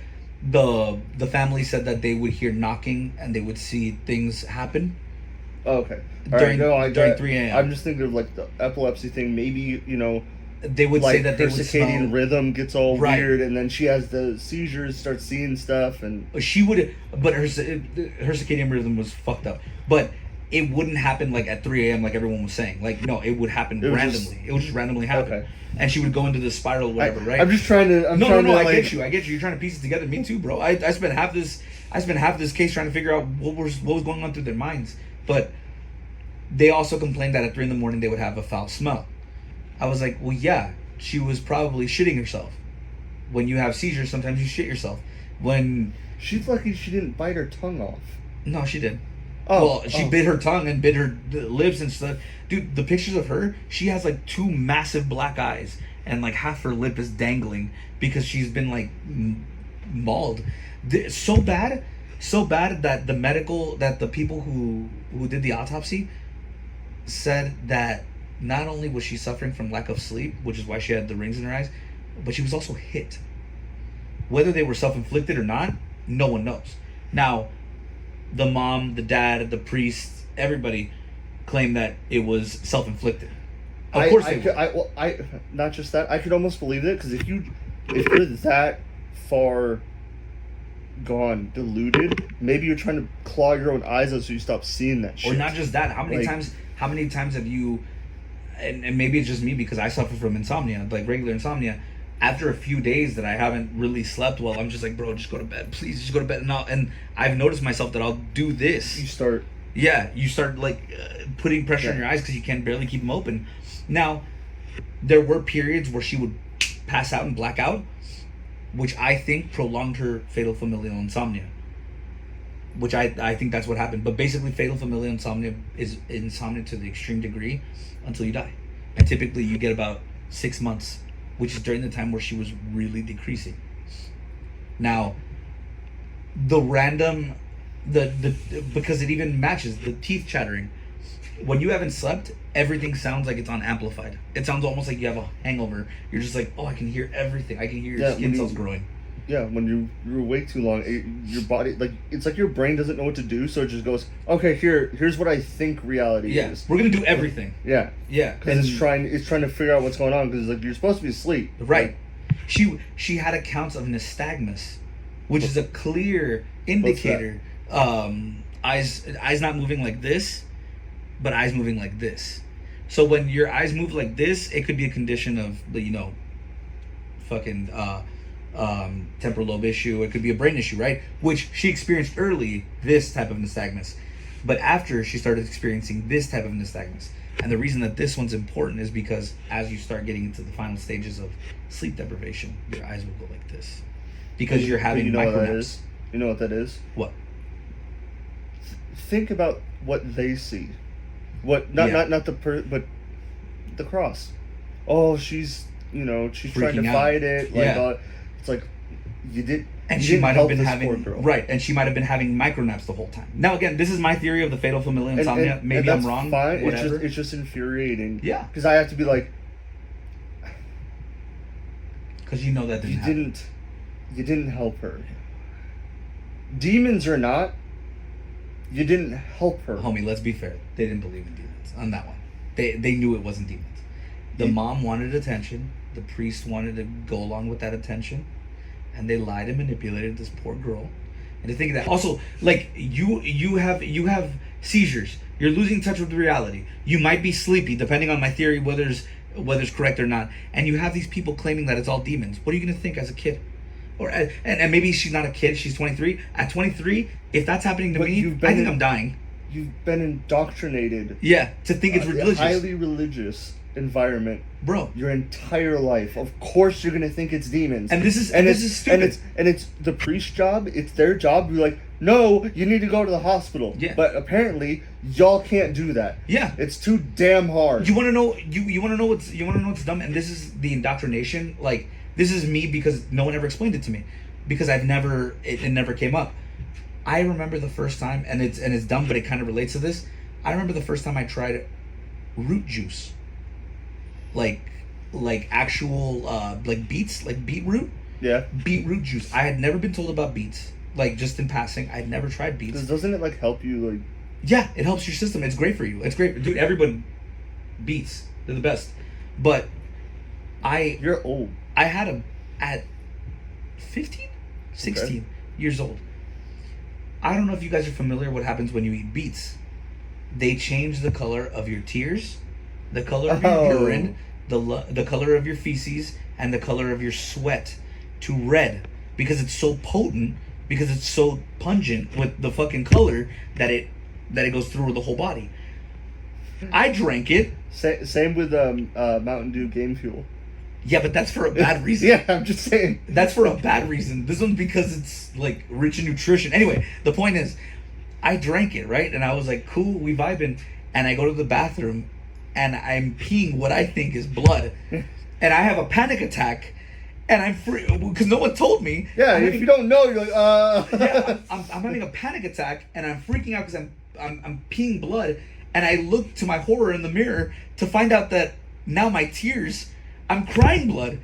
family said that they would hear knocking and they would see things happen. Oh, okay. During 3 a.m. I'm just thinking of, like, the epilepsy thing. Maybe, they would like say that they would smell. Her circadian rhythm gets all weird, and then she has the seizures, starts seeing stuff, and... She would... But her circadian rhythm was fucked up. But it wouldn't happen, like, at 3 a.m. like everyone was saying. Like, no, it would happen randomly. It would just randomly happen. Okay. And she would go into this spiral or whatever, right? I'm just trying to... I get you. You're trying to piece it together. Me too, bro. I spent half this case trying to figure out what was going on through their minds. But they also complained that at 3 a.m. they would have a foul smell. I was like, well, yeah, she was probably shitting herself. When you have seizures, sometimes you shit yourself. She's lucky she didn't bite her tongue off. No, she did. Well, she bit her tongue and bit her lips and stuff. Dude, the pictures of her, she has like 2 massive black eyes and like half her lip is dangling because she's been like mauled. So bad that the people who did the autopsy said that not only was she suffering from lack of sleep, which is why she had the rings in her eyes, but she was also hit. Whether they were self-inflicted or not, no one knows. Now, the mom, the dad, the priest, everybody claimed that it was self-inflicted. Of course they were. Not just that. I could almost believe it, because if you're that far gone, deluded, maybe you're trying to claw your own eyes out so you stop seeing that shit. Or not just that. How many times have you, and maybe it's just me because I suffer from insomnia, like regular insomnia. After a few days that I haven't really slept well, I'm just like, bro, just go to bed, please, just go to bed. And I've noticed myself that I'll do this. You start like putting pressure on your eyes because you can barely keep them open. Now, there were periods where she would pass out and black out, which I think prolonged her fatal familial insomnia. Which I think that's what happened. But basically, fatal familial insomnia is insomnia to the extreme degree until you die. And typically you get about 6 months, which is during the time where she was really decreasing. Now, because it even matches the teeth chattering. When you haven't slept, everything sounds like it's on amplified. It sounds almost like you have a hangover. You're just like, oh, I can hear everything. I can hear your skin cells growing. Yeah, when you're awake too long, your body, like, it's like your brain doesn't know what to do, so it just goes, okay, here's what I think reality is. We're gonna do everything. Yeah. Yeah. Because it's trying to figure out what's going on, because like you're supposed to be asleep. Right. Like, she had accounts of nystagmus, which is a clear indicator. Eyes not moving like this, but eyes moving like this. So when your eyes move like this, it could be a condition of the temporal lobe issue. It could be a brain issue, right? Which she experienced early, this type of nystagmus, but after she started experiencing this type of nystagmus. And the reason that this one's important is because as you start getting into the final stages of sleep deprivation, your eyes will go like this because you're having micronaps. You know what that is? What? Think about what they see. But the cross. Oh, she's trying to fight it. Like, it's like you did. And she might have been having and she might have been having micronaps the whole time. Now again, this is my theory of the fatal familial insomnia. Maybe I'm wrong. Fine. Whatever. It's just infuriating. Yeah. Because I have to be like, because you know that you didn't help her. Demons or not, you didn't help her. Homie, let's be fair. They didn't believe in demons on that one. They knew it wasn't demons. The mom wanted attention. The priest wanted to go along with that attention. And they lied and manipulated this poor girl. And to think that also, like, you have seizures. You're losing touch with reality. You might be sleepy, depending on my theory, whether it's correct or not. And you have these people claiming that it's all demons. What are you gonna think as a kid? Or and maybe she's not a kid. She's 23. At 23, if that's happening to me, I think I'm dying. You've been indoctrinated. Yeah, to think it's religious. A highly religious environment, bro. Your entire life, of course, you're gonna think it's demons. And this is stupid. And it's the priest's job. It's their job to be like, no, you need to go to the hospital. Yeah. But apparently, y'all can't do that. Yeah. It's too damn hard. You want to know? You want to know what's dumb? And this is the indoctrination. Like, this is me because no one ever explained it to me, because it never came up. I remember the first time, and it's dumb, but it kind of relates to this. I remember the first time I tried root juice. Like actual like beets, like beetroot. Yeah. Beetroot juice. I had never been told about beets. Like, just in passing, I had never tried beets. Doesn't it like help you, like? Yeah, it helps your system. It's great for you. It's great, dude. Everybody, beets, they're the best. But you're old. I had them at 15, 16 years old. I don't know if you guys are familiar what happens when you eat beets. They change the color of your tears, the color of your urine, the color of your feces, and the color of your sweat to red, because it's so potent, because it's so pungent with the fucking color that it goes through the whole body. I drank it. Same with Mountain Dew Game Fuel. Yeah, but that's for a bad reason. Yeah, I'm just saying. That's for a bad reason. This one's because it's like rich in nutrition. Anyway, the point is, I drank it, right? And I was like, cool, we vibing. And I go to the bathroom and I'm peeing what I think is blood. And I have a panic attack. And I'm free because no one told me. Yeah, if you don't know, you're like, Yeah, I'm having a panic attack and I'm freaking out because I'm peeing blood. And I look to my horror in the mirror to find out that now my tears, I'm crying blood.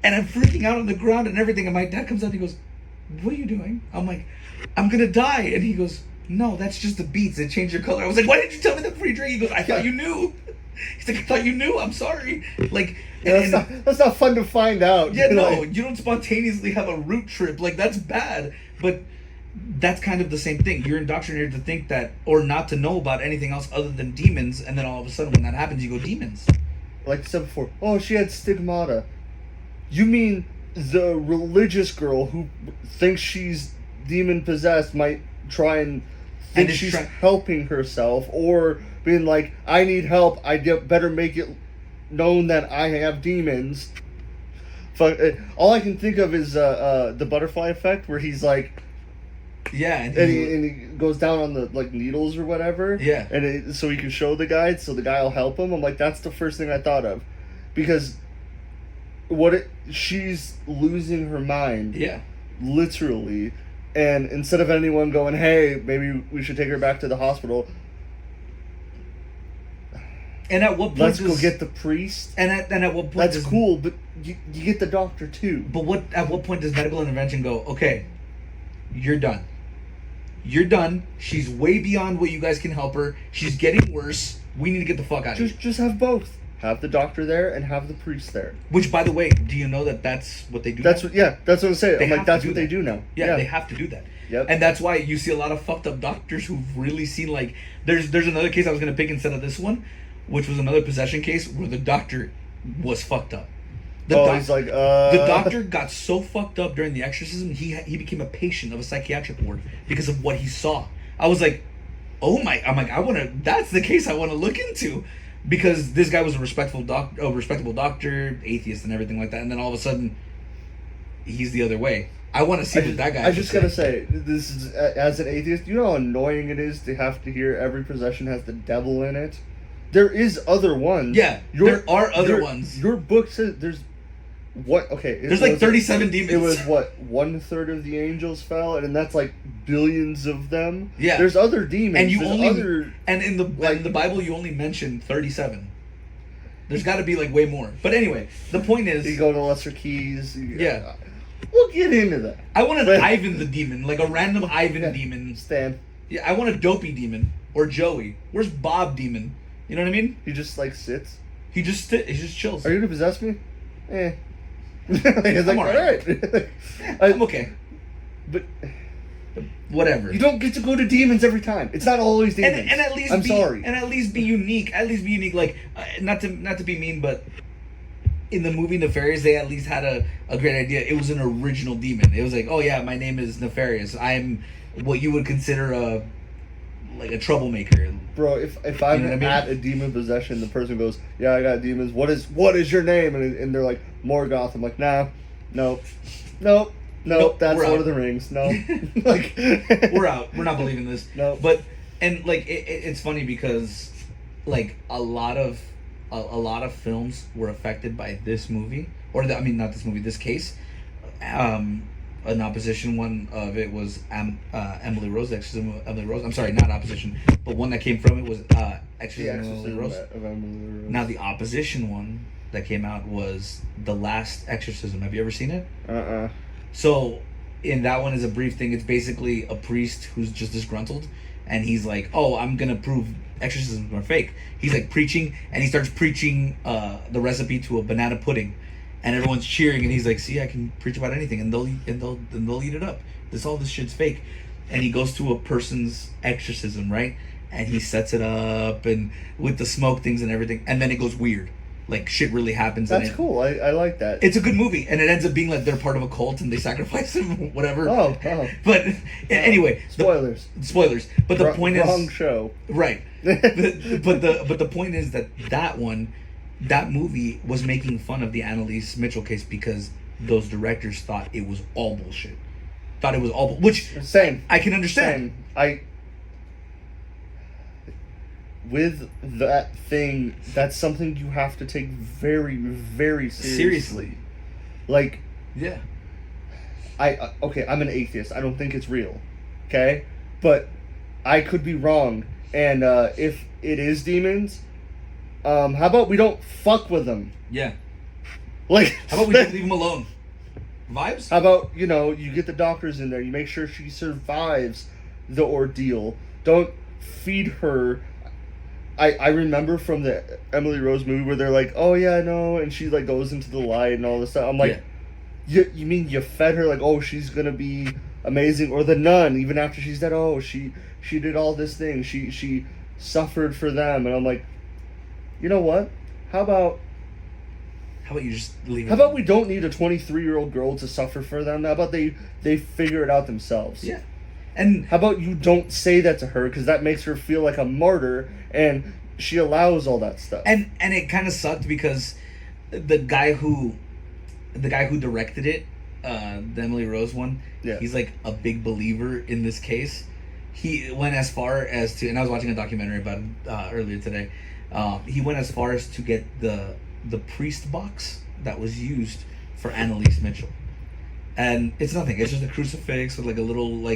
And I'm freaking out on the ground and everything. And my dad comes out and he goes, what are you doing? I'm like, I'm going to die. And he goes, no, that's just the beats. They change your color. I was like, why didn't you tell me that before you drink? He goes, I thought you knew. He's like, I thought you knew. I'm sorry. Like, Yeah, that's not fun to find out. yeah, no, Like, you don't spontaneously have a root trip. Like, that's bad. But that's kind of the same thing. You're indoctrinated to think that, or not to know about anything else other than demons. And then all of a sudden when that happens, you go, demons. like I said before, oh, she had stigmata. You mean the religious girl who thinks she's demon possessed might try and think is she's helping herself, or being like, I need help, better make it known that I have demons. All I can think of is the butterfly effect, where he's like, yeah, and he goes down on the like needles or whatever. Yeah. And so he can show the guy, so the guy will help him. I'm like, that's the first thing I thought of, because she's losing her mind. Yeah. Literally. And instead of anyone going, hey, maybe we should take her back to the hospital. And at what point Let's go get the priest. And at what point That's cool, but you get the doctor too. But at what point does medical intervention go, okay, you're done. You're done. She's way beyond what you guys can help her. She's getting worse. We need to get the fuck out of here. Just have both. Have the doctor there and have the priest there. Which, by the way, do you know that that's what they do? That's now? that's what I'm saying. I'm like, that's what that. they do now. Yeah, they have to do that. Yep. And that's why you see a lot of fucked up doctors who've really seen, like, there's another case I was gonna pick instead of this one, which was another possession case where the doctor was fucked up. He's like, The doctor got so fucked up during the exorcism, he became a patient of a psychiatric ward because of what he saw. I was like, I'm like, that's the case I want to look into. Because this guy was a respectable doctor, atheist and everything like that, and then all of a sudden, he's the other way. I want to see what that guy. I just gotta say, this is, as an atheist, you know how annoying it is to have to hear every possession has the devil in it. There is other ones. Yeah, there are other ones. Your book says there's what? Okay, there's like 37 demons. It was what 1/3 of the angels fell, and that's like billions of them. Yeah, there's other demons. And in like, the Bible you only mentioned 37. There's got to be like way more. But anyway, the point is, you go to Lesser Keys. Yeah, we'll get into that. I want an Ivan the demon, like a random Ivan demon. Stan. Yeah, I want a Dopey demon or Joey. Where's Bob demon? You know what I mean? He just like sits. He just chills. Are you gonna possess me? He's like, I'm all right. I'm okay. But whatever. You don't get to go to demons every time. It's not always demons. And at least sorry. And at least be unique. At least be unique. Like not to be mean, but in the movie Nefarious, they at least had a great idea. It was an original demon. It was like, oh yeah, my name is Nefarious. I'm what you would consider a troublemaker. Bro, if I'm at a demon possession, the person goes, yeah, I got demons. What is your name? And they're like, Morgoth. I'm like, nah, nope, that's Lord of the Rings. No. Like, we're out. We're not believing this. No. But, and like, it's funny because, like, a lot of films were affected by this movie. Not this movie, this case. An opposition one of it was Emily Rose, Exorcism of Emily Rose. I'm sorry, not opposition, but one that came from it was Exorcism of Emily Rose. Now the opposition one that came out was The Last Exorcism. Have you ever seen it? So in that one is a brief thing. It's basically a priest who's just disgruntled, and he's like, "Oh, I'm gonna prove exorcisms are fake." He's like preaching, and he starts preaching the recipe to a banana pudding. And everyone's cheering, and he's like, "See, I can preach about anything, and they'll eat it up. All this shit's fake." And he goes to a person's exorcism, right? And he sets it up, and with the smoke things and everything, and then it goes weird, like shit really happens. That's cool. I like that. It's a good movie, and it ends up being like they're part of a cult, and they sacrifice him, whatever. Oh. But anyway, spoilers. But the point is, wrong show. Right. but the point is that movie was making fun of the Annaliese Michel case because those directors thought it was all bullshit. Which same. I can understand. With that thing, that's something you have to take very, very seriously. Like, yeah. I'm an atheist. I don't think it's real. Okay? But I could be wrong. And if it is demons. How about we don't fuck with them? Yeah. Like, How about we just leave them alone? Vibes? how about, you get the doctors in there, you make sure she survives the ordeal. Don't feed her. I remember from the Emily Rose movie where they're like, oh yeah, no, and she like goes into the light and all this stuff. I'm like, you mean you fed her, like, oh, she's gonna be amazing? Or the nun, even after she's dead, oh, she did all this thing, she suffered for them. And I'm like, you know what? How about you just leave it? How about we don't need a 23-year-old girl to suffer for them? How about they figure it out themselves? Yeah. And how about you don't say that to her, because that makes her feel like a martyr, and she allows all that stuff. And it kind of sucked because the guy who directed it, the Emily Rose one, he's like a big believer in this case. He went as far as to, and I was watching a documentary about it earlier today. He went as far as to get the priest box that was used for Annaliese Michel. And it's nothing. It's just a crucifix with like a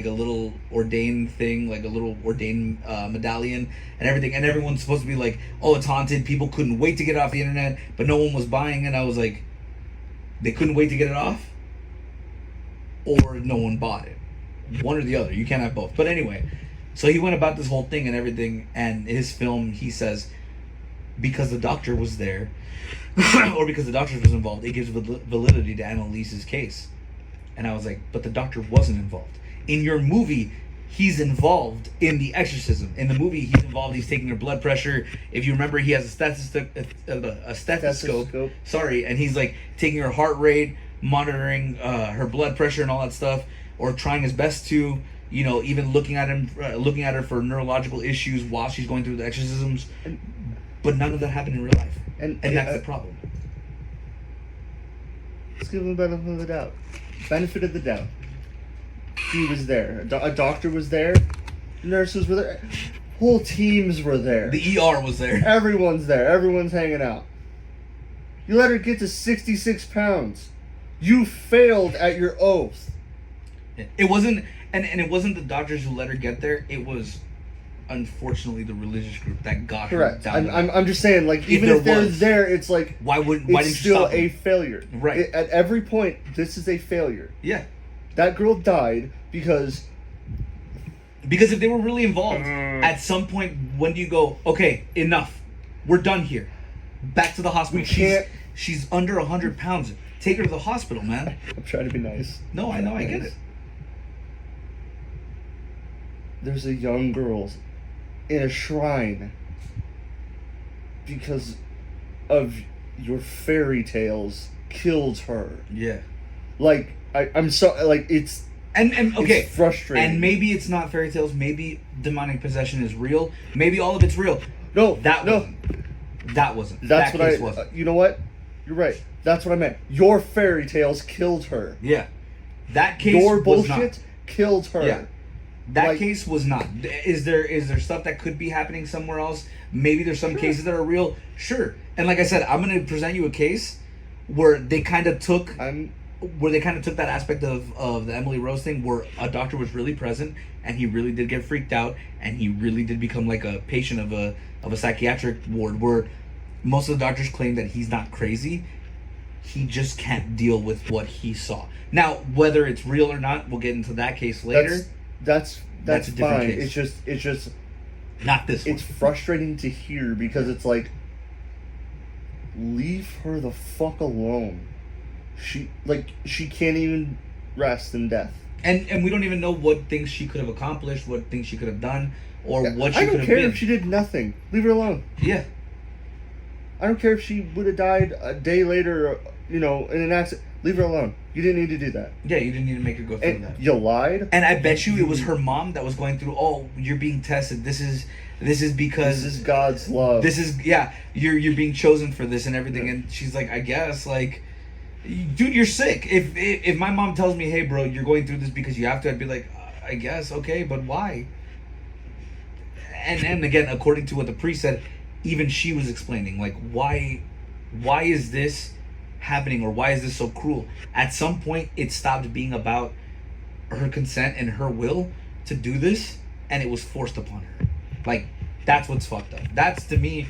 little ordained thing, like a little ordained medallion and everything. And everyone's supposed to be like, oh, it's haunted. People couldn't wait to get it off the internet, but no one was buying it. And I was like, they couldn't wait to get it off, or no one bought it. One or the other. You can't have both. But anyway, so he went about this whole thing and everything. And his film, he says, because the doctor was there, or because the doctor was involved, it gives validity to Annalise's case. And I was like, but the doctor wasn't involved. In your movie, he's involved in the exorcism. In the movie, he's involved. He's taking her blood pressure. If you remember, he has a stethoscope. Sorry, and he's like taking her heart rate, monitoring her blood pressure and all that stuff, or trying his best to, even looking at her for neurological issues while she's going through the exorcisms. But none of that happened in real life, and that's the problem. Let's give him the benefit of the doubt. Benefit of the doubt. He was there. A doctor was there. Nurses were there. Whole teams were there. The ER was there. Everyone's there. Everyone's hanging out. You let her get to 66 pounds. You failed at your oath. It wasn't, and it wasn't the doctors who let her get there. It was, unfortunately, the religious group that got her down. I'm just saying, like, even if they're there, it's like, why didn't you still stop a failure. Right. At every point, this is a failure. Yeah. That girl died because if they were really involved, at some point, when do you go, okay, enough, we're done here, back to the hospital? She's under 100 pounds. Take her to the hospital, man. I'm trying to be nice. No, I know, I get it. There's a young girl in a shrine because of your fairy tales killed her. Yeah. Like, I'm so, like, it's... And okay, it's frustrating. And maybe it's not fairy tales. Maybe demonic possession is real. Maybe all of it's real. No, that wasn't. That's that what case wasn't. You know what? You're right. That's what I meant. Your fairy tales killed her. Yeah, that case. Your was bullshit not. Killed her. Yeah, that case was not. Is there stuff that could be happening somewhere else? Maybe there's some cases that are real. Sure. And like I said, I'm going to present you a case where they kind of took. That aspect of the Emily Rose thing, where a doctor was really present and he really did get freaked out and he really did become like a patient of a psychiatric ward, where most of the doctors claim that he's not crazy, he just can't deal with what he saw. Now, whether it's real or not, we'll get into that case later. That's a different fine. Case. It's just not this one. It's frustrating to hear because it's like, leave her the fuck alone. She can't even rest in death. And we don't even know what things she could have accomplished, what things she could have done, or what she could have been. I don't care if she did nothing. Leave her alone. Yeah. I don't care if she would have died a day later, in an accident. Leave her alone. You didn't need to do that. Yeah, you didn't need to make her go through that. You lied. And I bet you it was her mom that was going through, oh, you're being tested. This is because... This is God's love. This is, you're being chosen for this and everything. Yeah. And she's like, I guess, like... Dude, you're sick. If my mom tells me, hey, bro, you're going through this because you have to, I'd be like, I guess, okay, but why? And again, according to what the priest said, even she was explaining, like, why is this happening, or why is this so cruel? At some point, it stopped being about her consent and her will to do this, and it was forced upon her. Like, That's what's fucked up. That to me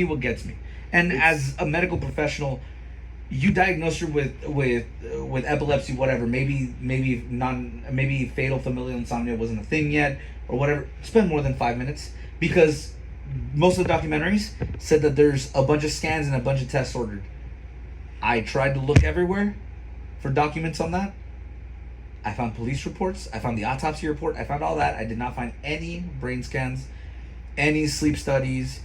what gets me. And as a medical professional, you diagnose her with epilepsy, whatever. Maybe fatal familial insomnia wasn't a thing yet, or whatever. Spend more than 5 minutes, because most of the documentaries said that there's a bunch of scans and a bunch of tests ordered. I tried to look everywhere for documents on that. I found police reports. I found the autopsy report. I found all that. I did not find any brain scans, any sleep studies,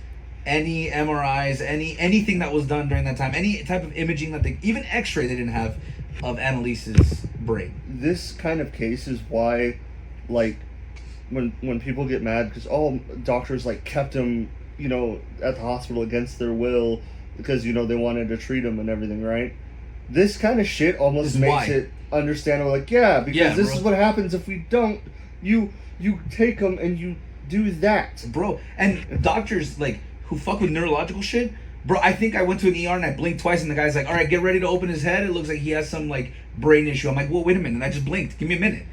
any MRIs, anything that was done during that time, any type of imaging that they, even X-ray they didn't have of Annalise's brain. This kind of case is why, like, when people get mad because doctors like kept him, at the hospital against their will because they wanted to treat him and everything, right? This kind of shit almost makes it understandable. Like, because this is what happens if we don't. You take them and you do that, bro. And doctors like who fuck with neurological shit, bro. I think I went to an ER and I blinked twice, and the guy's like, "All right, get ready to open his head. It looks like he has some like brain issue." I'm like, "Well, wait a minute." And I just blinked. Give me a minute.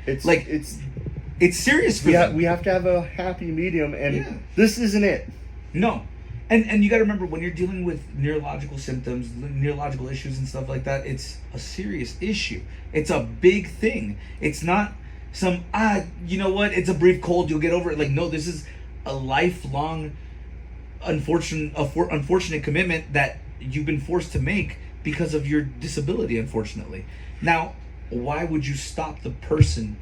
It's serious for them. We have to have a happy medium, and this isn't it. No. And you got to remember, when you're dealing with neurological symptoms, neurological issues and stuff like that, it's a serious issue. It's a big thing. It's not some, it's a brief cold, you'll get over it. Like, no, this is a lifelong unfortunate commitment that you've been forced to make because of your disability, unfortunately. Now, why would you stop the person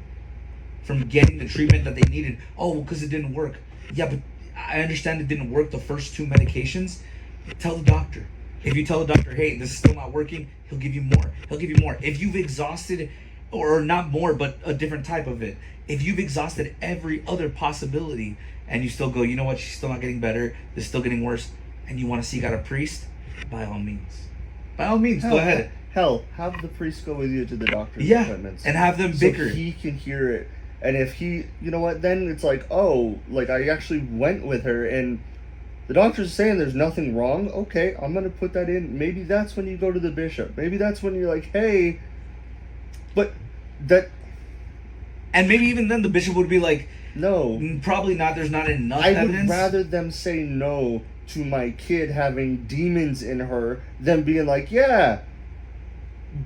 from getting the treatment that they needed? Oh, because it didn't work. Yeah, but I understand it didn't work the first 2 medications. Tell the doctor. If you tell the doctor, hey, this is still not working, he'll give you more. If you've exhausted, or not more, but a different type of it. If you've exhausted every other possibility and you still go, you know what, she's still not getting better, this is still getting worse, and you want to seek out a priest, by all means. Go ahead. Hell, have the priest go with you to the doctor's appointments. And have them bicker. So he can hear it. And if he, then it's like, I actually went with her and the doctor's saying there's nothing wrong. Okay, I'm going to put that in. Maybe that's when you go to the bishop. Maybe that's when you're like, hey, but that... And maybe even then the bishop would be like, no. Probably not. There's not enough evidence. I would rather them say no to my kid having demons in her than being like, yeah,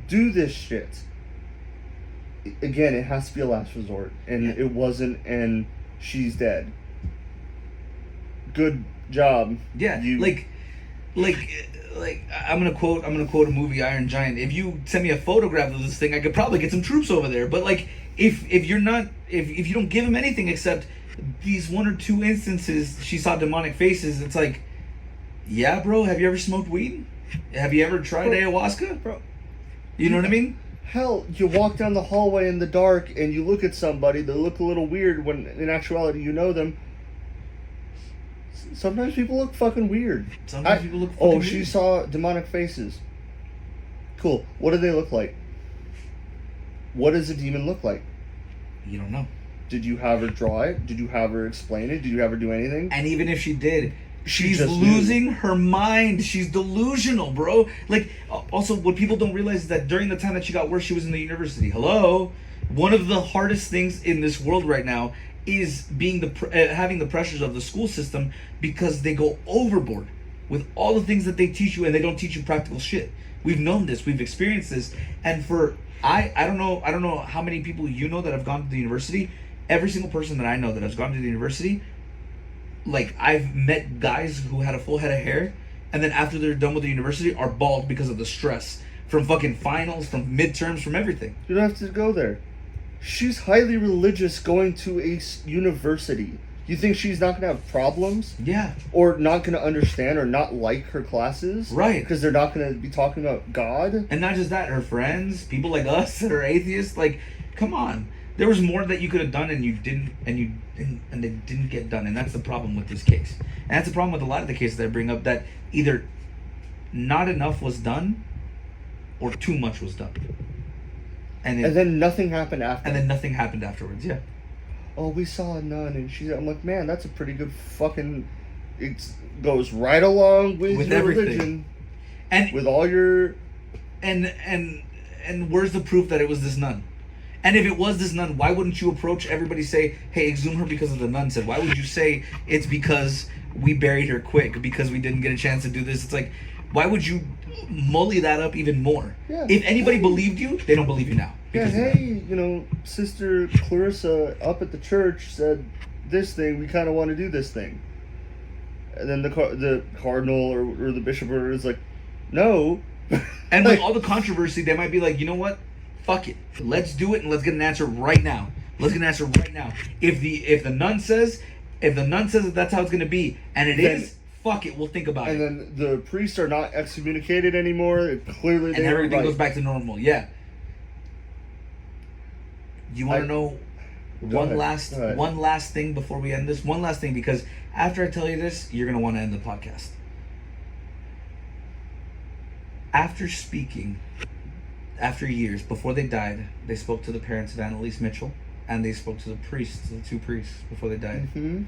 do this shit. Again, it has to be a last resort, and it wasn't, and she's dead. Good job. Yeah, like I'm gonna quote a movie, Iron Giant. If you send me a photograph of this thing, I could probably get some troops over there. But like, if you don't give him anything except these 1 or 2 instances she saw demonic faces, it's like, yeah, bro. Have you ever smoked weed? Have you ever tried ayahuasca, bro? You know what I mean? Hell, you walk down the hallway in the dark and you look at somebody, they look a little weird when in actuality you know them. Sometimes people look fucking weird. She saw demonic faces. Cool. What do they look like? What does a demon look like? You don't know. Did you have her draw it? Did you have her explain it? Did you have her do anything? And even if she did, she's losing her mind. She's delusional, bro. Like, also, what people don't realize is that during the time that she got worse, she was in the university. Hello? One of the hardest things in this world right now is being having the pressures of the school system, because they go overboard with all the things that they teach you, and they don't teach you practical shit. We've known this. We've experienced this. And I don't know how many people you know that have gone to the university. Every single person that I know that has gone to the university, like, I've met guys who had a full head of hair, and then after they're done with the university are bald because of the stress from fucking finals, from midterms, from everything. You don't have to go there. She's highly religious going to a university. You think she's not going to have problems? Yeah. Or not going to understand or not like her classes? Right. Because they're not going to be talking about God? And not just that, her friends, people like us that are atheists, like, come on. There was more that you could have done and you didn't, and they didn't get done. And that's the problem with this case. And that's the problem with a lot of the cases that I bring up, that either not enough was done or too much was done. And then nothing happened after. And then nothing happened afterwards, yeah. Oh, we saw a nun, and I'm like, man, that's a pretty good fucking... It goes right along with your everything. Religion. And with all your... And where's the proof that it was this nun? And if it was this nun, why wouldn't you approach everybody, say, hey, exhume her because of the nun said? Why would you say it's because we buried her quick, because we didn't get a chance to do this? It's like, why would you mully that up even more? Yeah. If anybody believed you, they don't believe you now. Yeah, because of hey, you know, Sister Clarissa up at the church said this thing, we kind of want to do this thing. And then the cardinal or the bishop is like, no. And with all the controversy, they might be like, you know what? Fuck it. Let's do it and let's get an answer right now. Let's get an answer right now. If the nun says that that's how it's gonna be, and it is, fuck it, we'll think about it. And then the priests are not excommunicated anymore. It clearly, and everything goes back to normal. Yeah. You want to know one last thing before we end this? One last thing, because after I tell you this, you're gonna want to end the podcast. After speaking, after years, before they died, they spoke to the parents of Annaliese Michel, and they spoke to the priests, the two priests, before they died. Mm-hmm.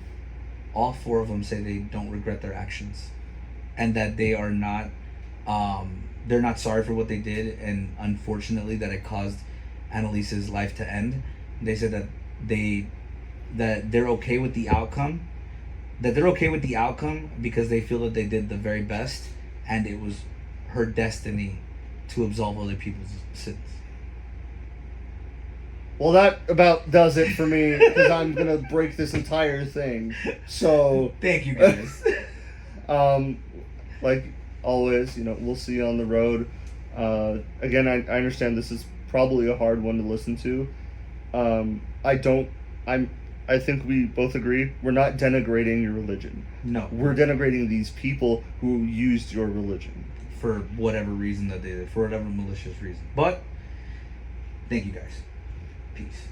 All four of them say they don't regret their actions, and that they are not, they're not sorry for what they did, and unfortunately that it caused Annalise's life to end. They said that they're okay with the outcome, because they feel that they did the very best, and it was her destiny to absolve other people's sins. Well, that about does it for me, because I'm gonna break this entire thing. So thank you, guys. Like always, you know, we'll see you on the road. Again, I understand this is probably a hard one to listen to. I think we both agree we're not denigrating your religion. No, we're denigrating these people who used your religion for whatever reason that they did, for whatever malicious reason. But thank you guys. Peace.